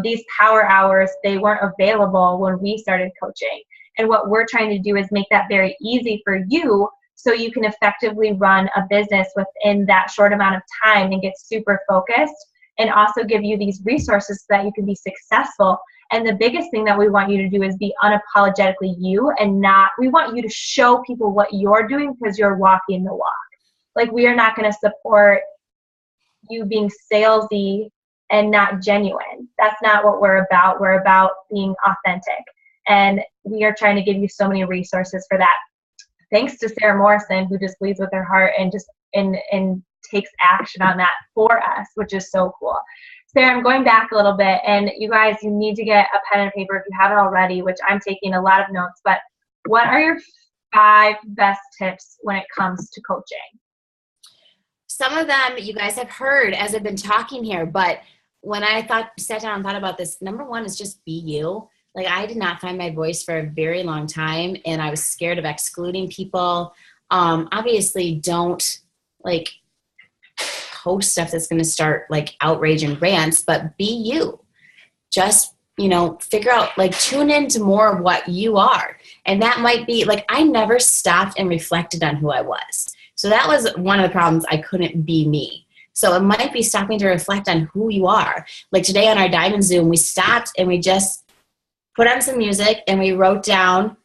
These power hours, they weren't available when we started coaching. And what we're trying to do is make that very easy for you so you can effectively run a business within that short amount of time and get super focused, and also give you these resources so that you can be successful. And the biggest thing that we want you to do is be unapologetically you, and we want you to show people what you're doing because you're walking the walk. Like, we are not going to support you being salesy and not genuine. That's not what we're about. We're about being authentic. And we are trying to give you so many resources for that. Thanks to Sarah Morrison, who just leads with her heart and just and takes action on that for us, which is so cool. Sarah, I'm going back a little bit, and you guys, you need to get a pen and paper if you haven't already, which I'm taking a lot of notes, but what are your 5 best tips when it comes to coaching? Some of them you guys have heard as I've been talking here, but when I sat down and thought about this, number 1 is just be you. Like, I did not find my voice for a very long time, and I was scared of excluding people. Obviously, don't post stuff that's going to start outrage and rants, but be you. Just, figure out, tune into more of what you are. And that might be, I never stopped and reflected on who I was. So that was one of the problems. I couldn't be me. So it might be stopping to reflect on who you are. Like today on our Diamond Zoom, we stopped and we just put on some music and we wrote down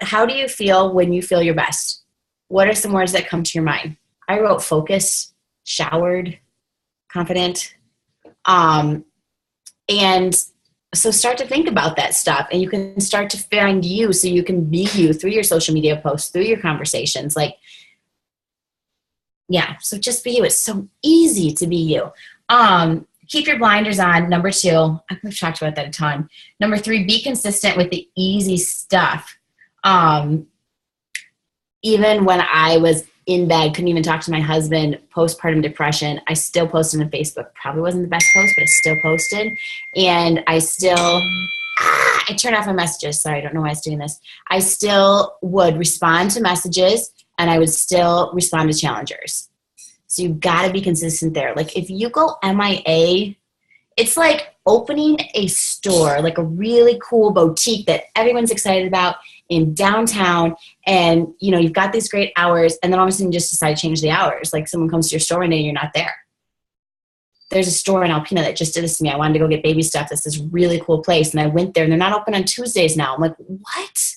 how do you feel when you feel your best? What are some words that come to your mind? I wrote focused, showered, confident. And so start to think about that stuff, and you can start to find you so you can be you through your social media posts, through your conversations. So just be you. It's so easy to be you. Keep your blinders on. Number 2, I've talked about that a ton. Number 3, be consistent with the easy stuff. Even when I was in bed, couldn't even talk to my husband, postpartum depression, I still posted on Facebook. Probably wasn't the best post, but I still posted. And I still, I turned off my messages. Sorry, I don't know why I was doing this. I still would respond to messages, and I would still respond to challengers. So you've got to be consistent there. If you go MIA, it's like opening a store, a really cool boutique that everyone's excited about in downtown, and you've got these great hours, and then all of a sudden you just decide to change the hours. Someone comes to your store one day and you're not there. There's a store in Alpena that just did this to me. I wanted to go get baby stuff. This is really cool place, and I went there, and they're not open on Tuesdays now. I'm like, what?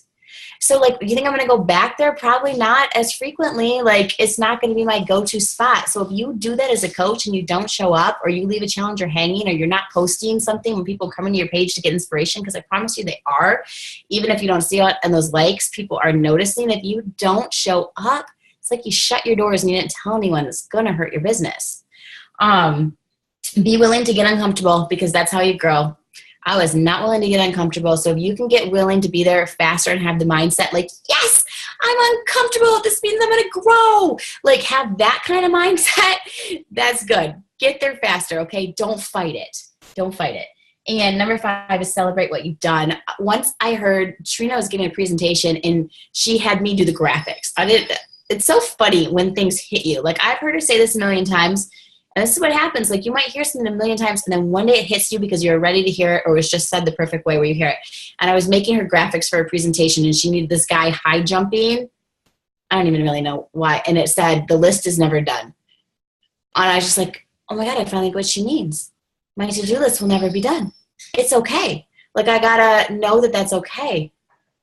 So you think I'm going to go back there? Probably not as frequently. It's not going to be my go-to spot. So if you do that as a coach and you don't show up, or you leave a challenger hanging, or you're not posting something when people come into your page to get inspiration, because I promise you they are, even if you don't see it and those likes, people are noticing. If you don't show up, it's like you shut your doors and you didn't tell anyone. It's going to hurt your business. Be willing to get uncomfortable, because that's how you grow. I was not willing to get uncomfortable. So if you can get willing to be there faster and have the mindset yes, I'm uncomfortable. This means I'm going to grow. Have that kind of mindset. That's good. Get there faster. Okay. Don't fight it. Don't fight it. And number 5 is celebrate what you've done. Once I heard Trina was giving a presentation and she had me do the graphics. It's so funny when things hit you. I've heard her say this a million times. And this is what happens. You might hear something a million times, and then one day it hits you because you're ready to hear it, or it was just said the perfect way where you hear it. And I was making her graphics for a presentation, and she needed this guy high jumping. I don't even really know why. And it said, the list is never done. And I was just like, oh my God, I finally get what she means. My to-do list will never be done. It's okay. I got to know that that's okay.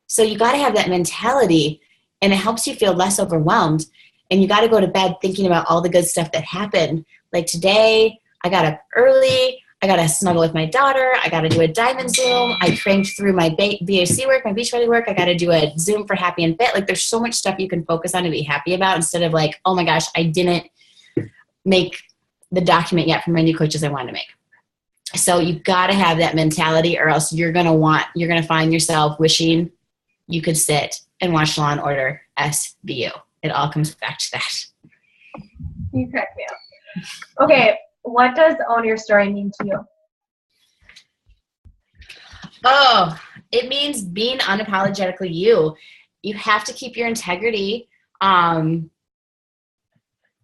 So you got to have that mentality, and it helps you feel less overwhelmed. And you got to go to bed thinking about all the good stuff that happened. Today, I got up early. I got to snuggle with my daughter. I got to do a Diamond Zoom. I cranked through my BAC work, my Beachbody work. I got to do a Zoom for Happy&Fit. There's so much stuff you can focus on and be happy about, instead of oh my gosh, I didn't make the document yet for my new coaches I wanted to make. So you've got to have that mentality, or else you're going to find yourself wishing you could sit and watch Law & Order SVU. It all comes back to that. You crack me up. Okay, what does own your story mean to you? Oh, it means being unapologetically you. You have to keep your integrity. And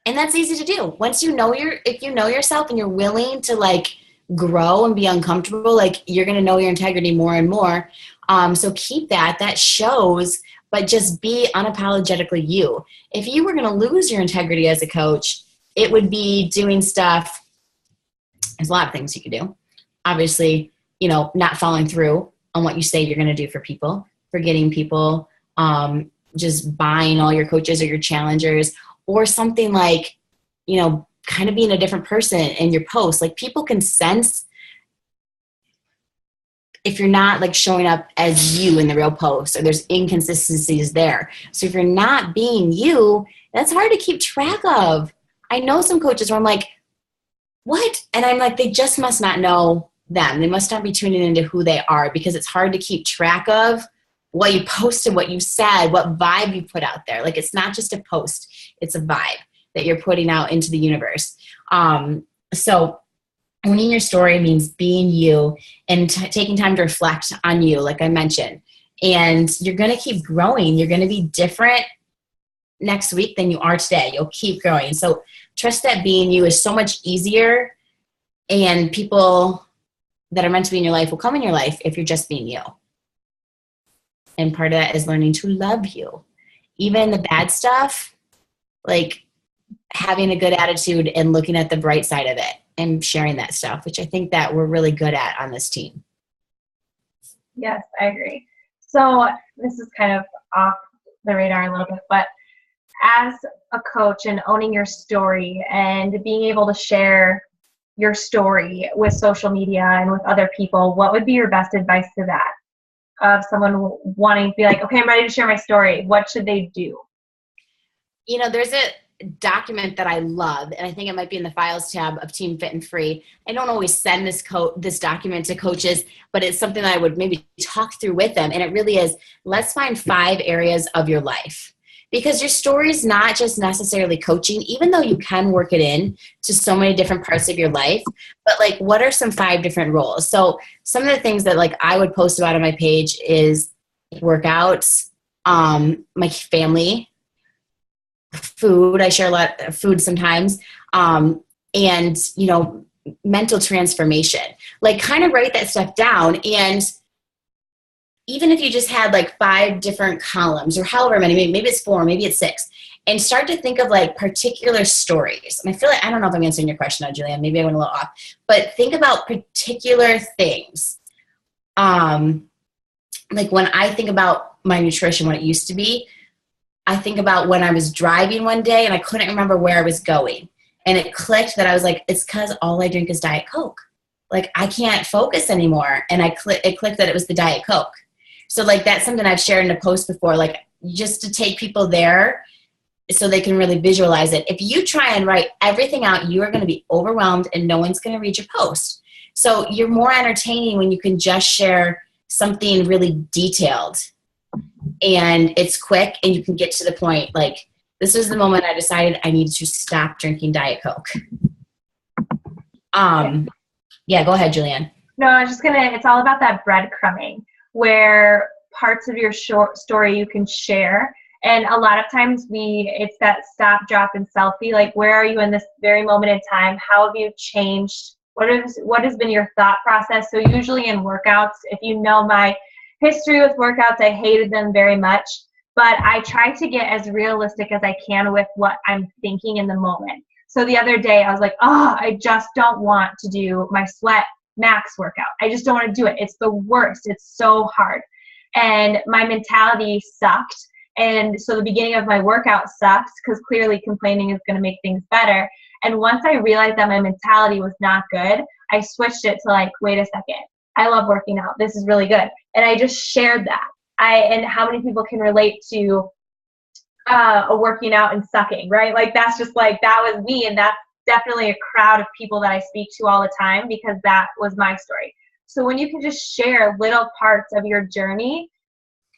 that's easy to do. Once if you know yourself and you're willing to like grow and be uncomfortable, like you're going to know your integrity more and more. So keep that shows, but just be unapologetically you. If you were going to lose your integrity as a coach, it would be doing stuff. There's a lot of things you could do. Obviously, not following through on what you say you're going to do for people, forgetting people, just buying all your coaches or your challengers, or something like, kind of being a different person in your posts. Like people can sense if you're not like showing up as you in the real post, or there's inconsistencies there. So if you're not being you, that's hard to keep track of. I know some coaches where I'm like, what? And I'm like, they just must not know them. They must not be tuning into who they are, because it's hard to keep track of what you posted, what you said, what vibe you put out there. Like it's not just a post, it's a vibe that you're putting out into the universe. So owning your story means being you and taking time to reflect on you, like I mentioned. And you're going to keep growing. You're going to be different next week than you are today. You'll keep growing. So trust that being you is so much easier, and people that are meant to be in your life will come in your life if you're just being you. And part of that is learning to love you. Even the bad stuff, like having a good attitude and looking at the bright side of it and sharing that stuff, which I think that we're really good at on this team. Yes, I agree. So this is kind of off the radar a little bit, but as a coach and owning your story and being able to share your story with social media and with other people, what would be your best advice to that? Of someone wanting to be like, okay, I'm ready to share my story. What should they do? There's a document that I love, and I think it might be in the files tab of Team Fit and Free. I don't always send this document to coaches, but it's something that I would maybe talk through with them. And it really is, let's find 5 areas of your life. Because your story is not just necessarily coaching, even though you can work it in to so many different parts of your life. But like, what are some 5 different roles? So some of the things that like I would post about on my page is workouts, my family, food. I share a lot of food sometimes, and mental transformation. Like, kind of write that stuff down. And even if you just had like 5 different columns, or however many, maybe it's 4, maybe it's 6, and start to think of like particular stories. And I feel like, I don't know if I'm answering your question now, Julianne, maybe I went a little off, but think about particular things. Like when I think about my nutrition, what it used to be, I think about when I was driving one day and I couldn't remember where I was going. And it clicked that I was like, it's because all I drink is Diet Coke. Like I can't focus anymore. And it clicked that it was the Diet Coke. So like that's something I've shared in a post before, like just to take people there so they can really visualize it. If you try and write everything out, you are going to be overwhelmed and no one's going to read your post. So you're more entertaining when you can just share something really detailed and it's quick and you can get to the point. Like, this was the moment I decided I needed to stop drinking Diet Coke. Yeah, go ahead, Julianne. No, I was just it's all about that breadcrumbing, where parts of your short story you can share. And a lot of times it's that stop, drop, and selfie. Like, where are you in this very moment in time? How have you changed? What has been your thought process? So usually in workouts, if you know my history with workouts, I hated them very much, but I try to get as realistic as I can with what I'm thinking in the moment. So the other day I was like, I just don't want to do my sweat max workout. I just don't want to do it. It's the worst. It's so hard. And my mentality sucked. And so the beginning of my workout sucks because clearly complaining is going to make things better. And once I realized that my mentality was not good, I switched it to like, wait a second. I love working out. This is really good. And I just shared that. And how many people can relate to a working out and sucking, right? Like, that's just like, that was me. And that's definitely a crowd of people that I speak to all the time because that was my story. So when you can just share little parts of your journey,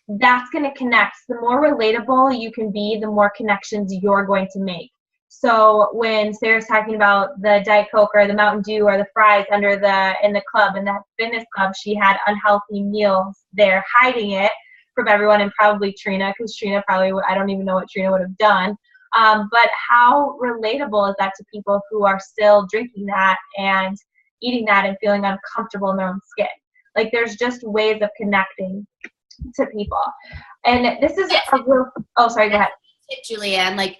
that's going to connect. The more relatable you can be, the more connections you're going to make. So when Sarah's talking about the Diet Coke or the Mountain Dew or the fries in the club, in that fitness club, she had unhealthy meals there hiding it. from everyone, and probably Trina, because Trina probably I don't even know what Trina would have done. But how relatable is that to people who are still drinking that and eating that and feeling uncomfortable in their own skin? Like, there's just ways of connecting to people. And this is a real, oh, sorry, go ahead. Julianne, like,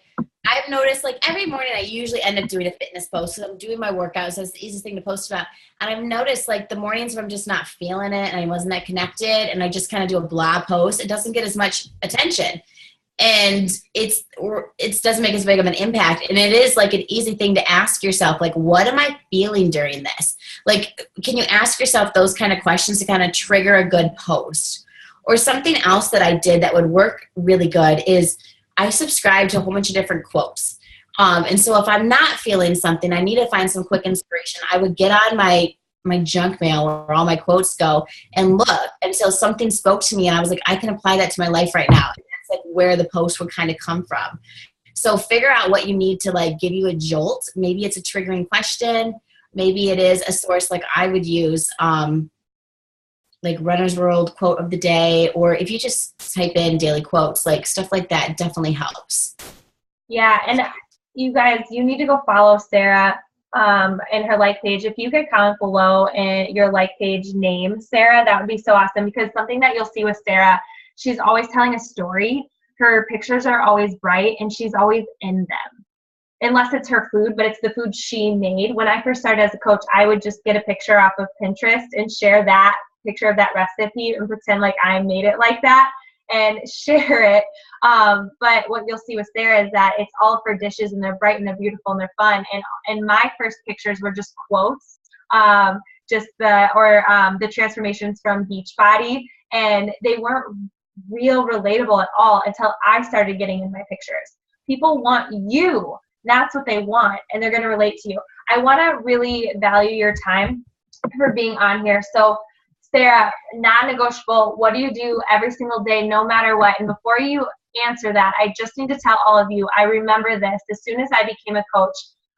I've noticed, like, every morning I usually end up doing a fitness post because I'm doing my workouts. So it's the easiest thing to post about. And I've noticed, like, the mornings where I'm just not feeling it and I wasn't that connected and I just kind of do a blah post, it doesn't get as much attention. And it doesn't make as big of an impact. And it is like an easy thing to ask yourself, like, what am I feeling during this? Like, can you ask yourself those kind of questions to kind of trigger a good post? Or something else that I did that would work really good is I subscribe to a whole bunch of different quotes. And so if I'm not feeling something, I need to find some quick inspiration. I would get on my junk mail where all my quotes go and look until something spoke to me and I was like, I can apply that to my life right now. Like where the post would kind of come from. So figure out what you need to like give you a jolt. Maybe it's a triggering question. Maybe it is a source like I would use, like Runner's World quote of the day, or if you just type in daily quotes, like stuff like that definitely helps. Yeah, and you guys, you need to go follow Sarah in her like page. If you could comment below in your like page name, Sarah, that would be so awesome, because something that you'll see with Sarah, she's always telling a story. Her pictures are always bright, and she's always in them. Unless it's her food, but it's the food she made. When I first started as a coach, I would just get a picture off of Pinterest and share that picture of that recipe and pretend like I made it like that and share it. But what you'll see with Sarah is that it's all of her dishes, and they're bright and they're beautiful and they're fun. And my first pictures were just quotes, the transformations from Beachbody, and they weren't real relatable at all until I started getting in my pictures. People want you. That's what they want, and they're going to relate to you. I want to really value your time for being on here. So, Sarah, non-negotiable, what do you do every single day, no matter what? And before you answer that, I just need to tell all of you, I remember this. As soon as I became a coach,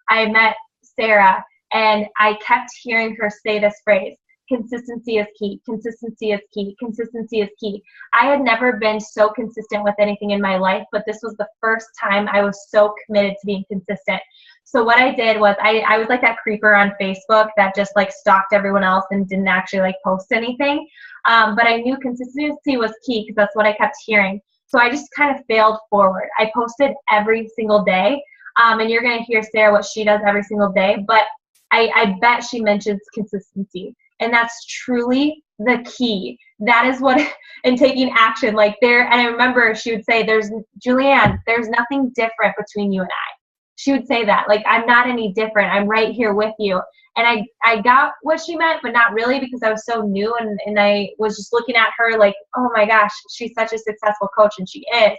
I met Sarah, and I kept hearing her say this phrase: consistency is key. Consistency is key. Consistency is key. I had never been so consistent with anything in my life, but this was the first time I was so committed to being consistent. So what I did was I was like that creeper on Facebook that just like stalked everyone else and didn't actually like post anything. But I knew consistency was key because that's what I kept hearing. So I just kind of failed forward. I posted every single day. And you're going to hear Sarah what she does every single day. But I bet she mentions consistency. And that's truly the key. That is what, and taking action, like there, and I remember she would say, Julianne, there's nothing different between you and I. She would say that, like, I'm not any different. I'm right here with you. And I got what she meant, but not really, because I was so new, and I was just looking at her like, oh my gosh, she's such a successful coach, and she is.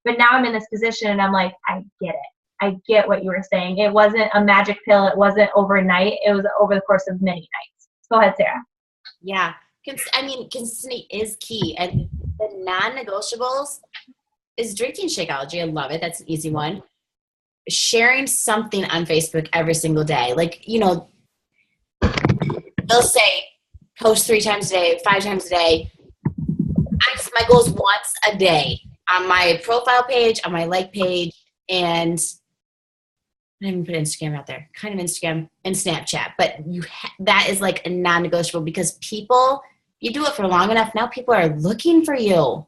But now I'm in this position, and I'm like, I get it. I get what you were saying. It wasn't a magic pill. It wasn't overnight. It was over the course of many nights. Go ahead, Sarah. Yeah. Consistency is key. And the non-negotiables is drinking Shakeology. I love it. That's an easy one. Sharing something on Facebook every single day. Like, they'll say post 3 times a day, 5 times a day. My goal is once a day on my profile page, on my like page, and I didn't even put Instagram out there. Kind of Instagram and Snapchat, but that is like a non-negotiable, because people, you do it for long enough, now people are looking for you.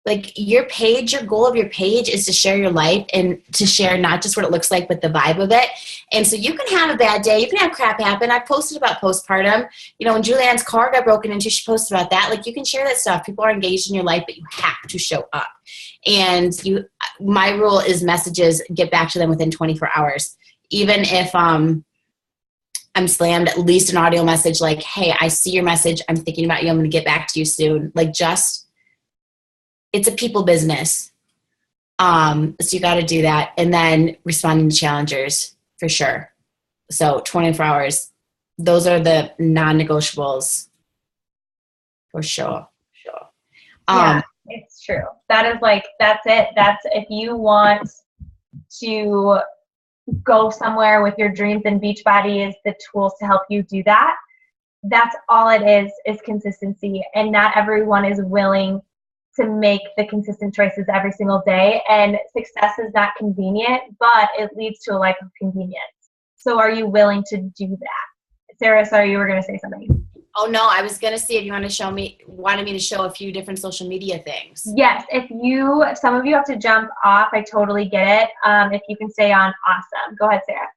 Like your page, your goal of your page is to share your life and to share not just what it looks like, but the vibe of it. And so you can have a bad day. You can have crap happen. I posted about postpartum. When Julianne's car got broken into, she posted about that. Like, you can share that stuff. People are engaged in your life, but you have to show up. And my rule is messages, get back to them within 24 hours. Even if I'm slammed, at least an audio message like, hey, I see your message. I'm thinking about you. I'm going to get back to you soon. Like, it's a people business. So you got to do that. And then responding to challengers for sure. So 24 hours, those are the non-negotiables for sure. Yeah, it's true. That is that's it. That's if you want to go somewhere with your dreams, and Beachbody is the tools to help you do that. That's all it is consistency. And not everyone is willing to make the consistent choices every single day. And success is not convenient, but it leads to a life of convenience. So are you willing to do that? Sarah, sorry, you were going to say something. Oh no, I was gonna see if you wanted me to show a few different social media things. Yes, some of you have to jump off. I totally get it. If you can stay on, awesome. Go ahead, Sarah.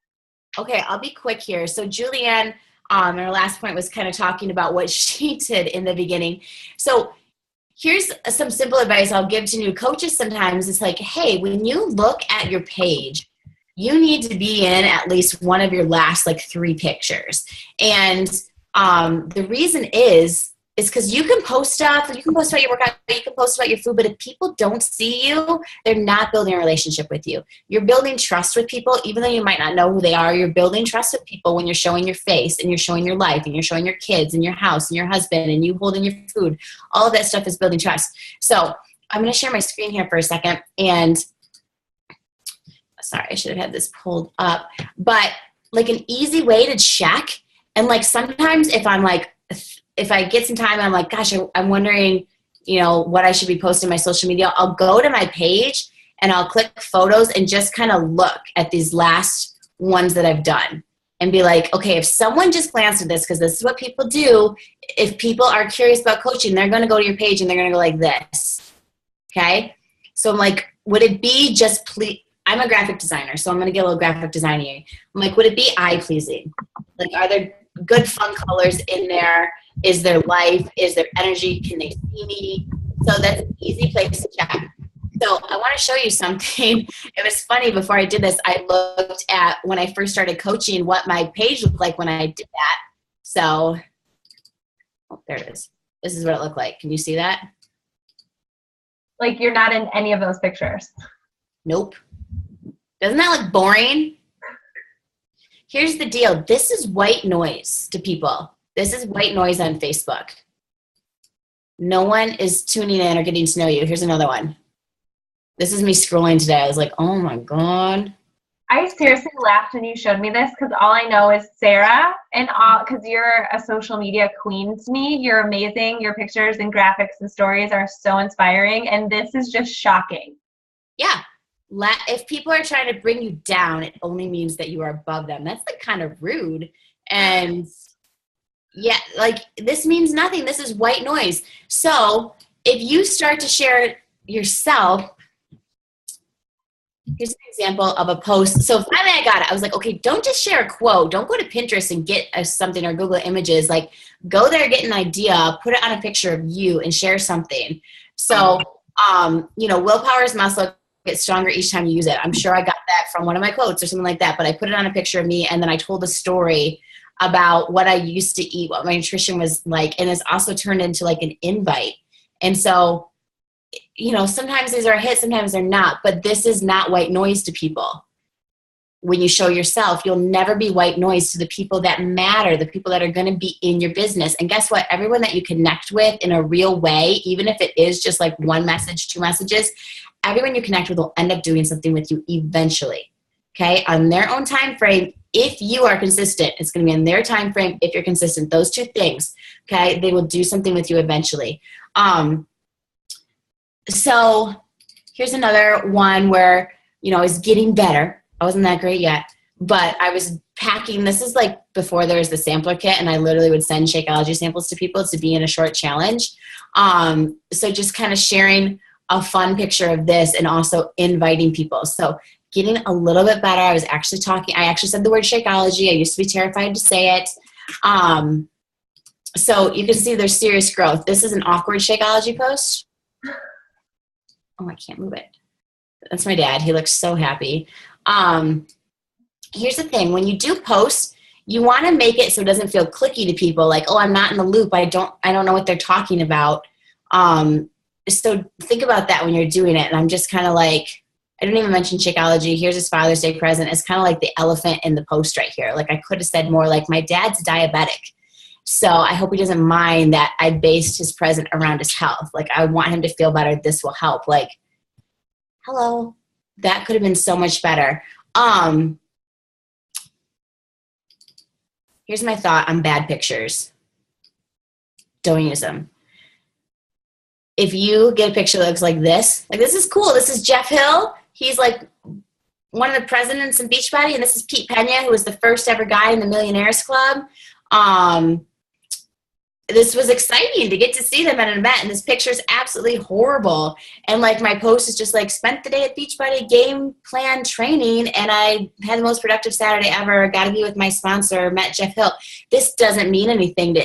Okay, I'll be quick here. So Julianne, her last point was kind of talking about what she did in the beginning. So here's some simple advice I'll give to new coaches sometimes. It's like, hey, when you look at your page, you need to be in at least one of your last 3 pictures. And the reason is because you can post stuff, you can post about your workout, you can post about your food, but if people don't see you, they're not building a relationship with you. You're building trust with people, even though you might not know who they are. You're building trust with people when you're showing your face and you're showing your life and you're showing your kids and your house and your husband and you holding your food. All of that stuff is building trust. So I'm going to share my screen here for a second. And sorry, I should have had this pulled up, but an easy way to check. And sometimes if I get some time and I'm like, gosh, I'm wondering, what I should be posting on my social media, I'll go to my page and I'll click photos and just kind of look at these last ones that I've done and be like, okay, if someone just glanced at this, because this is what people do, if people are curious about coaching, they're going to go to your page and they're going to go like this. Okay. So I'm like, would it be just I'm a graphic designer, so I'm going to get a little graphic design here. I'm like, would it be eye pleasing? Are there good fun colors in there? Is there life? Is there energy? Can they see me? So that's an easy place to check. So I want to show you something. It was funny, before I did this, I looked at when I first started coaching what my page looked like when I did that. So, there it is. This is what it looked like. Can you see that? You're not in any of those pictures. Nope. Doesn't that look boring? Here's the deal. This is white noise to people. This is white noise on Facebook. No one is tuning in or getting to know you. Here's another one. This is me scrolling today. I was like, oh my God. I seriously laughed when you showed me this because all I know is Sarah, and because you're a social media queen to me. You're amazing. Your pictures and graphics and stories are so inspiring, and this is just shocking. Yeah. If people are trying to bring you down, it only means that you are above them. That's kind of rude. And yeah, this means nothing. This is white noise. So if you start to share yourself, here's an example of a post. So finally I got it. I was like, okay, don't just share a quote. Don't go to Pinterest and get something or Google Images. Go there, get an idea, put it on a picture of you and share something. So, willpower is muscle. Get stronger each time you use it. I'm sure I got that from one of my quotes or something like that, but I put it on a picture of me and then I told a story about what I used to eat, what my nutrition was like, and it's also turned into an invite. And so, sometimes these are a hit, sometimes they're not, but this is not white noise to people. When you show yourself, you'll never be white noise to the people that matter, the people that are going to be in your business. And guess what? Everyone that you connect with in a real way, even if it is just 1 message, 2 messages, everyone you connect with will end up doing something with you eventually, okay? On their own time frame, if you are consistent. It's going to be in their time frame if you're consistent. Those 2 things, okay? They will do something with you eventually. So here's another one where, I was getting better. I wasn't that great yet, but I was packing. This is before there was the sampler kit, and I literally would send Shakeology samples to people to be in a short challenge. So just kind of sharing a fun picture of this and also inviting people. So getting a little bit better. I actually said the word Shakeology. I used to be terrified to say it. So you can see there's serious growth. This is an awkward Shakeology post. Oh, I can't move it. That's my dad. He looks so happy. Here's the thing. When you do post, you want to make it so it doesn't feel clicky to people. Oh, I'm not in the loop. I don't know what they're talking about. So think about that when you're doing it. And I'm just kind of I didn't even mention Shakeology. Here's his Father's Day present. It's kind of the elephant in the post right here. I could have said more my dad's diabetic. So I hope he doesn't mind that I based his present around his health. I want him to feel better. This will help. Hello. That could have been so much better. Here's my thought on bad pictures. Don't use them. if you get a picture that looks like this is cool. This is Jeff Hill. He's like one of the presidents in Beachbody, and this is Pete Pena, who was the first ever guy in the Millionaires Club. This was exciting to get to see them at an event, and this picture is absolutely horrible. And like my post is just like, spent the day at Beachbody game plan training, and I had the most productive Saturday ever. Got to be with my sponsor, met Jeff Hill. This doesn't mean anything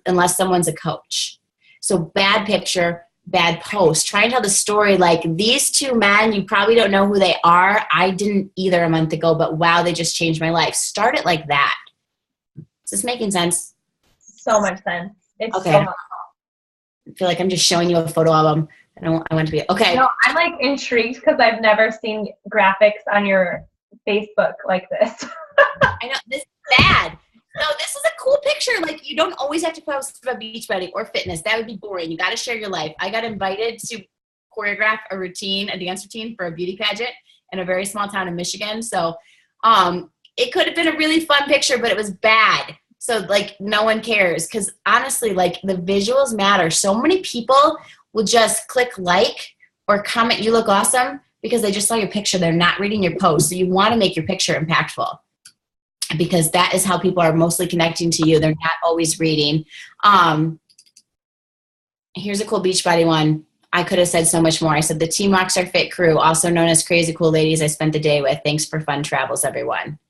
unless someone's a coach. So bad picture, bad post. Try and tell the story like, these two men, you probably don't know who they are. I didn't either a month ago, but wow, they just changed my life. Start it like that. Is this making sense? So much sense. It's okay. So much. I feel like I'm just showing you a photo album. I want to be okay. No, I'm like intrigued because I've never seen graphics on your Facebook like this. I know, this is bad. No, this is a cool picture. Like, you don't always have to post about Beachbody or fitness. That would be boring. You got to share your life. I got invited to choreograph a dance routine for a beauty pageant in a very small town in Michigan. So it could have been a really fun picture, but it was bad. So, like, no one cares. Because, honestly, like, the visuals matter. So many people will just click like or comment, you look awesome, because they just saw your picture. They're not reading your post. So you want to make your picture impactful, because that is how people are mostly connecting to you. They're not always reading. Here's a cool Beachbody one. I could have said so much more. I said, the Team Rockstar Fit crew, also known as Crazy Cool Ladies I spent the day with. Thanks for fun travels, everyone.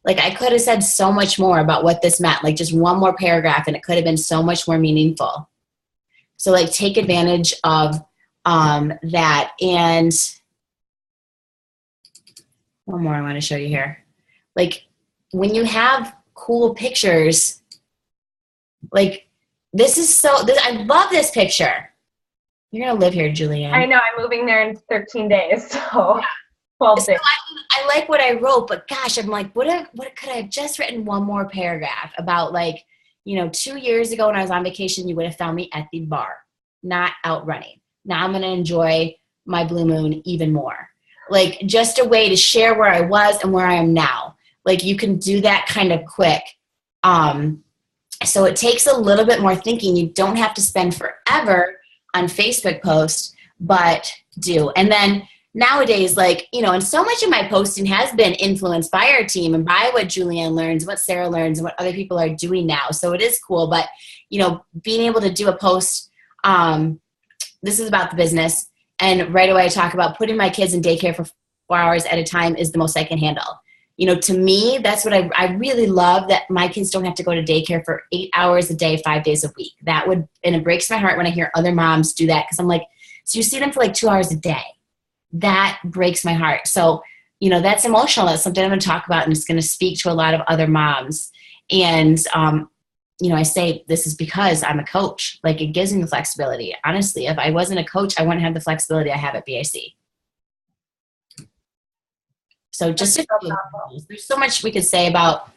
Like, I could have said so much more about what this meant, like just one more paragraph, and it could have been so much more meaningful. So, like, take advantage of that. And one more I want to show you here. Like, when you have cool pictures, like, I love this picture. You're going to live here, Julianne. I know, I'm moving there in 13 days, so 12 days. I like what I wrote, but gosh, I'm like, what could I have just written one more paragraph about, like, 2 years ago when I was on vacation, you would have found me at the bar, not out running. Now I'm going to enjoy my blue moon even more. Like, just a way to share where I was and where I am now. Like, you can do that kind of quick. So it takes a little bit more thinking. You don't have to spend forever on Facebook posts, but do. And then nowadays, like, and so much of my posting has been influenced by our team and by what Julianne learns, what Sarah learns, and what other people are doing now. So it is cool. But, being able to do a post, this is about the business. And right away I talk about putting my kids in daycare for 4 hours at a time is the most I can handle. To me, that's what I really love, that my kids don't have to go to daycare for 8 hours a day, 5 days a week. And it breaks my heart when I hear other moms do that, because I'm like, so you see them for like 2 hours a day. That breaks my heart. So, that's emotional. That's something I'm going to talk about, and it's going to speak to a lot of other moms. And, I say this is because I'm a coach. Like, it gives me the flexibility. Honestly, if I wasn't a coach, I wouldn't have the flexibility I have at BIC. So just there's so much we could say about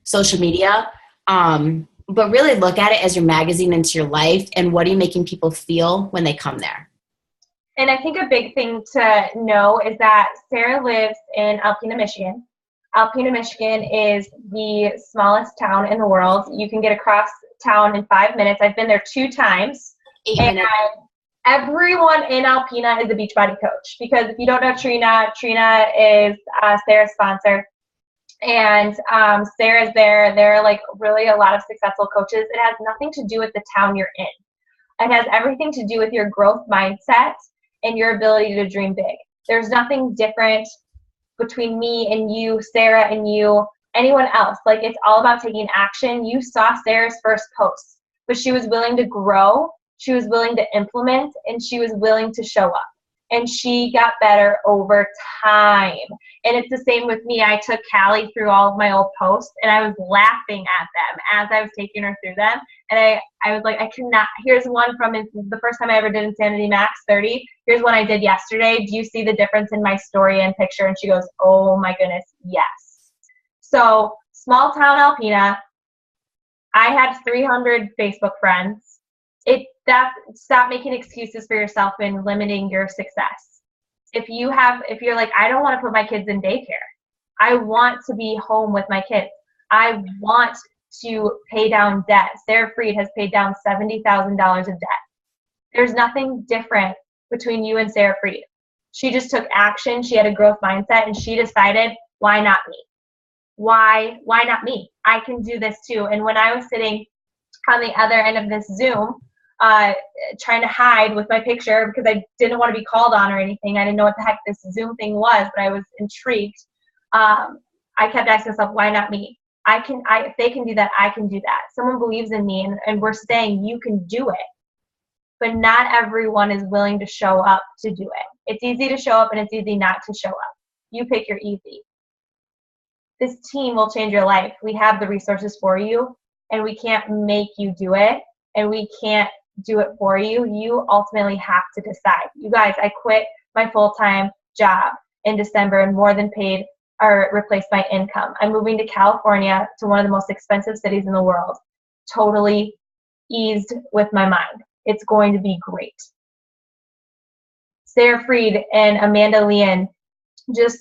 social media, but really look at it as your magazine into your life, and what are you making people feel when they come there? And I think a big thing to know is that Sarah lives in Alpena, Michigan. Alpena, Michigan is the smallest town in the world. You can get across town in 5 minutes. I've been there 2 times. 8 and minutes. Everyone in Alpena is a Beachbody coach, because if you don't know Trina is Sarah's sponsor, and Sarah's there. There are like really a lot of successful coaches. It has nothing to do with the town you're in. It has everything to do with your growth mindset and your ability to dream big. There's nothing different between me and you, Sarah and you, anyone else. Like, it's all about taking action. You saw Sarah's first post, but she was willing to grow. She was willing to implement, and she was willing to show up. And she got better over time. And it's the same with me. I took Callie through all of my old posts, and I was laughing at them as I was taking her through them. And I was like, I cannot. Here's one from the first time I ever did Insanity Max 30. Here's one I did yesterday. Do you see the difference in my story and picture? And she goes, oh my goodness, yes. So, small town Alpena. I had 300 Facebook friends. Stop making excuses for yourself and limiting your success. If you're like, I don't want to put my kids in daycare. I want to be home with my kids. I want to pay down debt. Sarah Freed has paid down $70,000 of debt. There's nothing different between you and Sarah Freed. She just took action. She had a growth mindset, and she decided, why not me? Why not me? I can do this too. And when I was sitting on the other end of this Zoom, trying to hide with my picture because I didn't want to be called on or anything. I didn't know what the heck this Zoom thing was, but I was intrigued. I kept asking myself, why not me? If they can do that, I can do that. Someone believes in me, and we're saying you can do it. But not everyone is willing to show up to do it. It's easy to show up, and it's easy not to show up. You pick your easy. This team will change your life. We have the resources for you, and we can't make you do it, and we can't do it for you. You ultimately have to decide. You guys, I quit my full-time job in December and more than paid or replaced my income. I'm moving to California, to one of the most expensive cities in the world. Totally eased with my mind. It's going to be great. Sarah Freed and Amanda Leon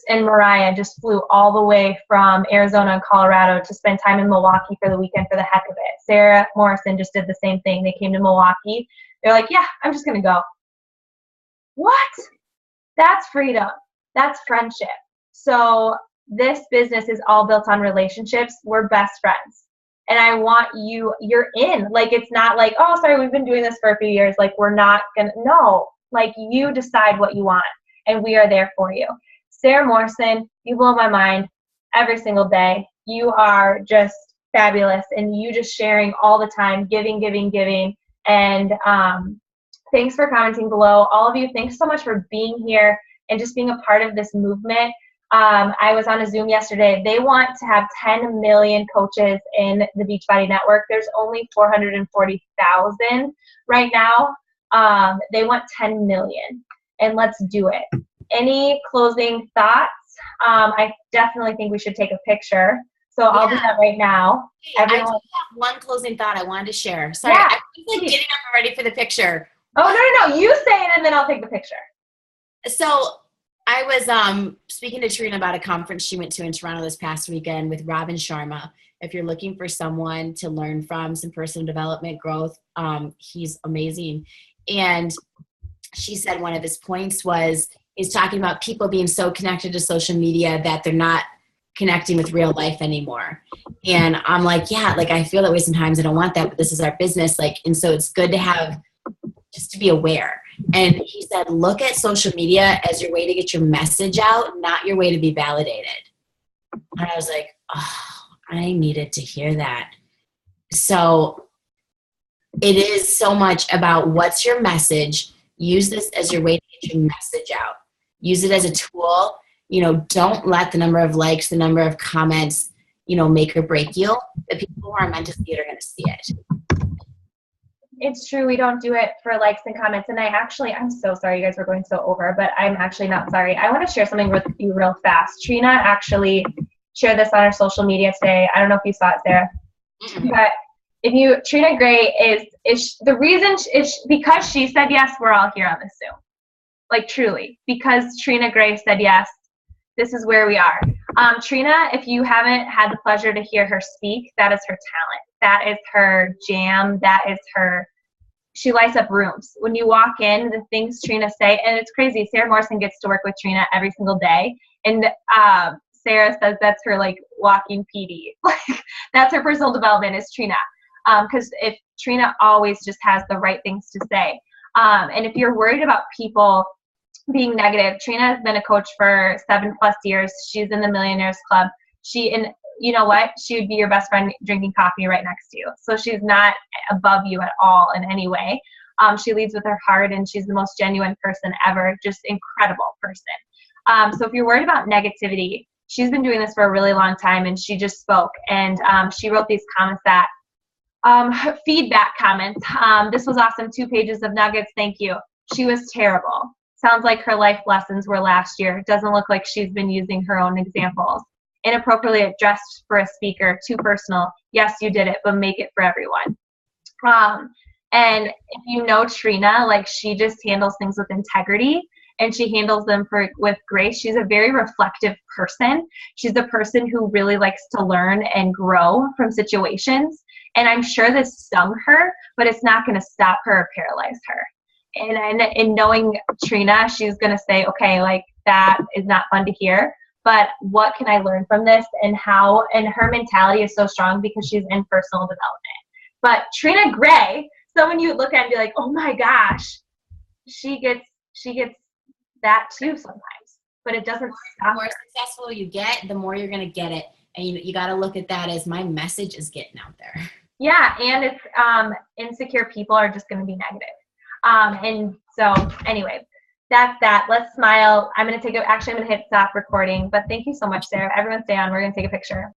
and Mariah just flew all the way from Arizona and Colorado to spend time in Milwaukee for the weekend for the heck of it. Sarah Morrison just did the same thing. They came to Milwaukee. They're like, yeah, I'm just going to go. What? That's freedom. That's friendship. So this business is all built on relationships. We're best friends. And I want you're in. Like, it's not like, oh, sorry, we've been doing this for a few years. Like, we're not going to. No. Like, you decide what you want, and we are there for you. Sarah Morrison, you blow my mind every single day. You are just fabulous, and you just sharing all the time, giving. And thanks for commenting below. All of you, thanks so much for being here and just being a part of this movement. I was on a Zoom yesterday. They want to have 10 million coaches in the Beachbody Network. There's only 440,000 right now. They want 10 million, and let's do it. Any closing thoughts? I definitely think we should take a picture. So I'll do that right now. Everyone, I just have one closing thought I wanted to share. Sorry, I was like getting up and ready for the picture. Oh, no. You say it, and then I'll take the picture. So I was speaking to Trina about a conference she went to in Toronto this past weekend with Robin Sharma. If you're looking for someone to learn from, some personal development growth, he's amazing. And she said one of his points is talking about people being so connected to social media that they're not connecting with real life anymore. And I'm like, yeah, like I feel that way sometimes. I don't want that, but this is our business. Like, and so it's good to have, just to be aware. And he said, look at social media as your way to get your message out, not your way to be validated. And I was like, oh, I needed to hear that. So it is so much about what's your message. Use this as your way to get your message out. Use it as a tool. You know, don't let the number of likes, the number of comments, you know, make or break you. The people who are meant to see it are going to see it. It's true. We don't do it for likes and comments. And I'm so sorry you guys were going so over, but I'm actually not sorry. I want to share something with you real fast. Trina actually shared this on her social media today. I don't know if you saw it, Sarah. Mm-hmm. But Trina Gray is the reason is because she said yes, we're all here on this Zoom. Like, truly, because Trina Gray said yes, this is where we are. Trina, if you haven't had the pleasure to hear her speak, that is her talent. That is her jam. She lights up rooms. When you walk in, the things Trina say, and it's crazy. Sarah Morrison gets to work with Trina every single day. And Sarah says that's her, like, walking PD. Like, that's her personal development is Trina. Because if Trina always just has the right things to say. And if you're worried about people being negative, Trina has been a coach for 7+ years. She's in the Millionaires Club. And you know what? She would be your best friend drinking coffee right next to you. So she's not above you at all in any way. She leads with her heart, and she's the most genuine person ever. Just incredible person. So if you're worried about negativity, she's been doing this for a really long time, and she just spoke. And she wrote these comments feedback comments. This was awesome. 2 pages of nuggets. Thank you. She was terrible. Sounds like her life lessons were last year. Doesn't look like she's been using her own examples. Inappropriately addressed for a speaker. Too personal. Yes, you did it, but make it for everyone. And if you know Trina, like, she just handles things with integrity, and she handles them with grace. She's a very reflective person. She's a person who really likes to learn and grow from situations. And I'm sure this stung her, but it's not going to stop her or paralyze her. and in knowing Trina, she's going to say, okay, like that is not fun to hear, but what can I learn from this? And her mentality is so strong because she's in personal development. But Trina Gray, someone you would look at and be like, oh my gosh, she gets that too sometimes, but it doesn't stop. The more successful you get, the more you're going to get it. And you got to look at that as my message is getting out there. Yeah, and it's insecure people are just going to be negative. And so anyway, that's that. Let's smile. I'm going to hit stop recording, but thank you so much, Sarah. Everyone stay on. We're going to take a picture.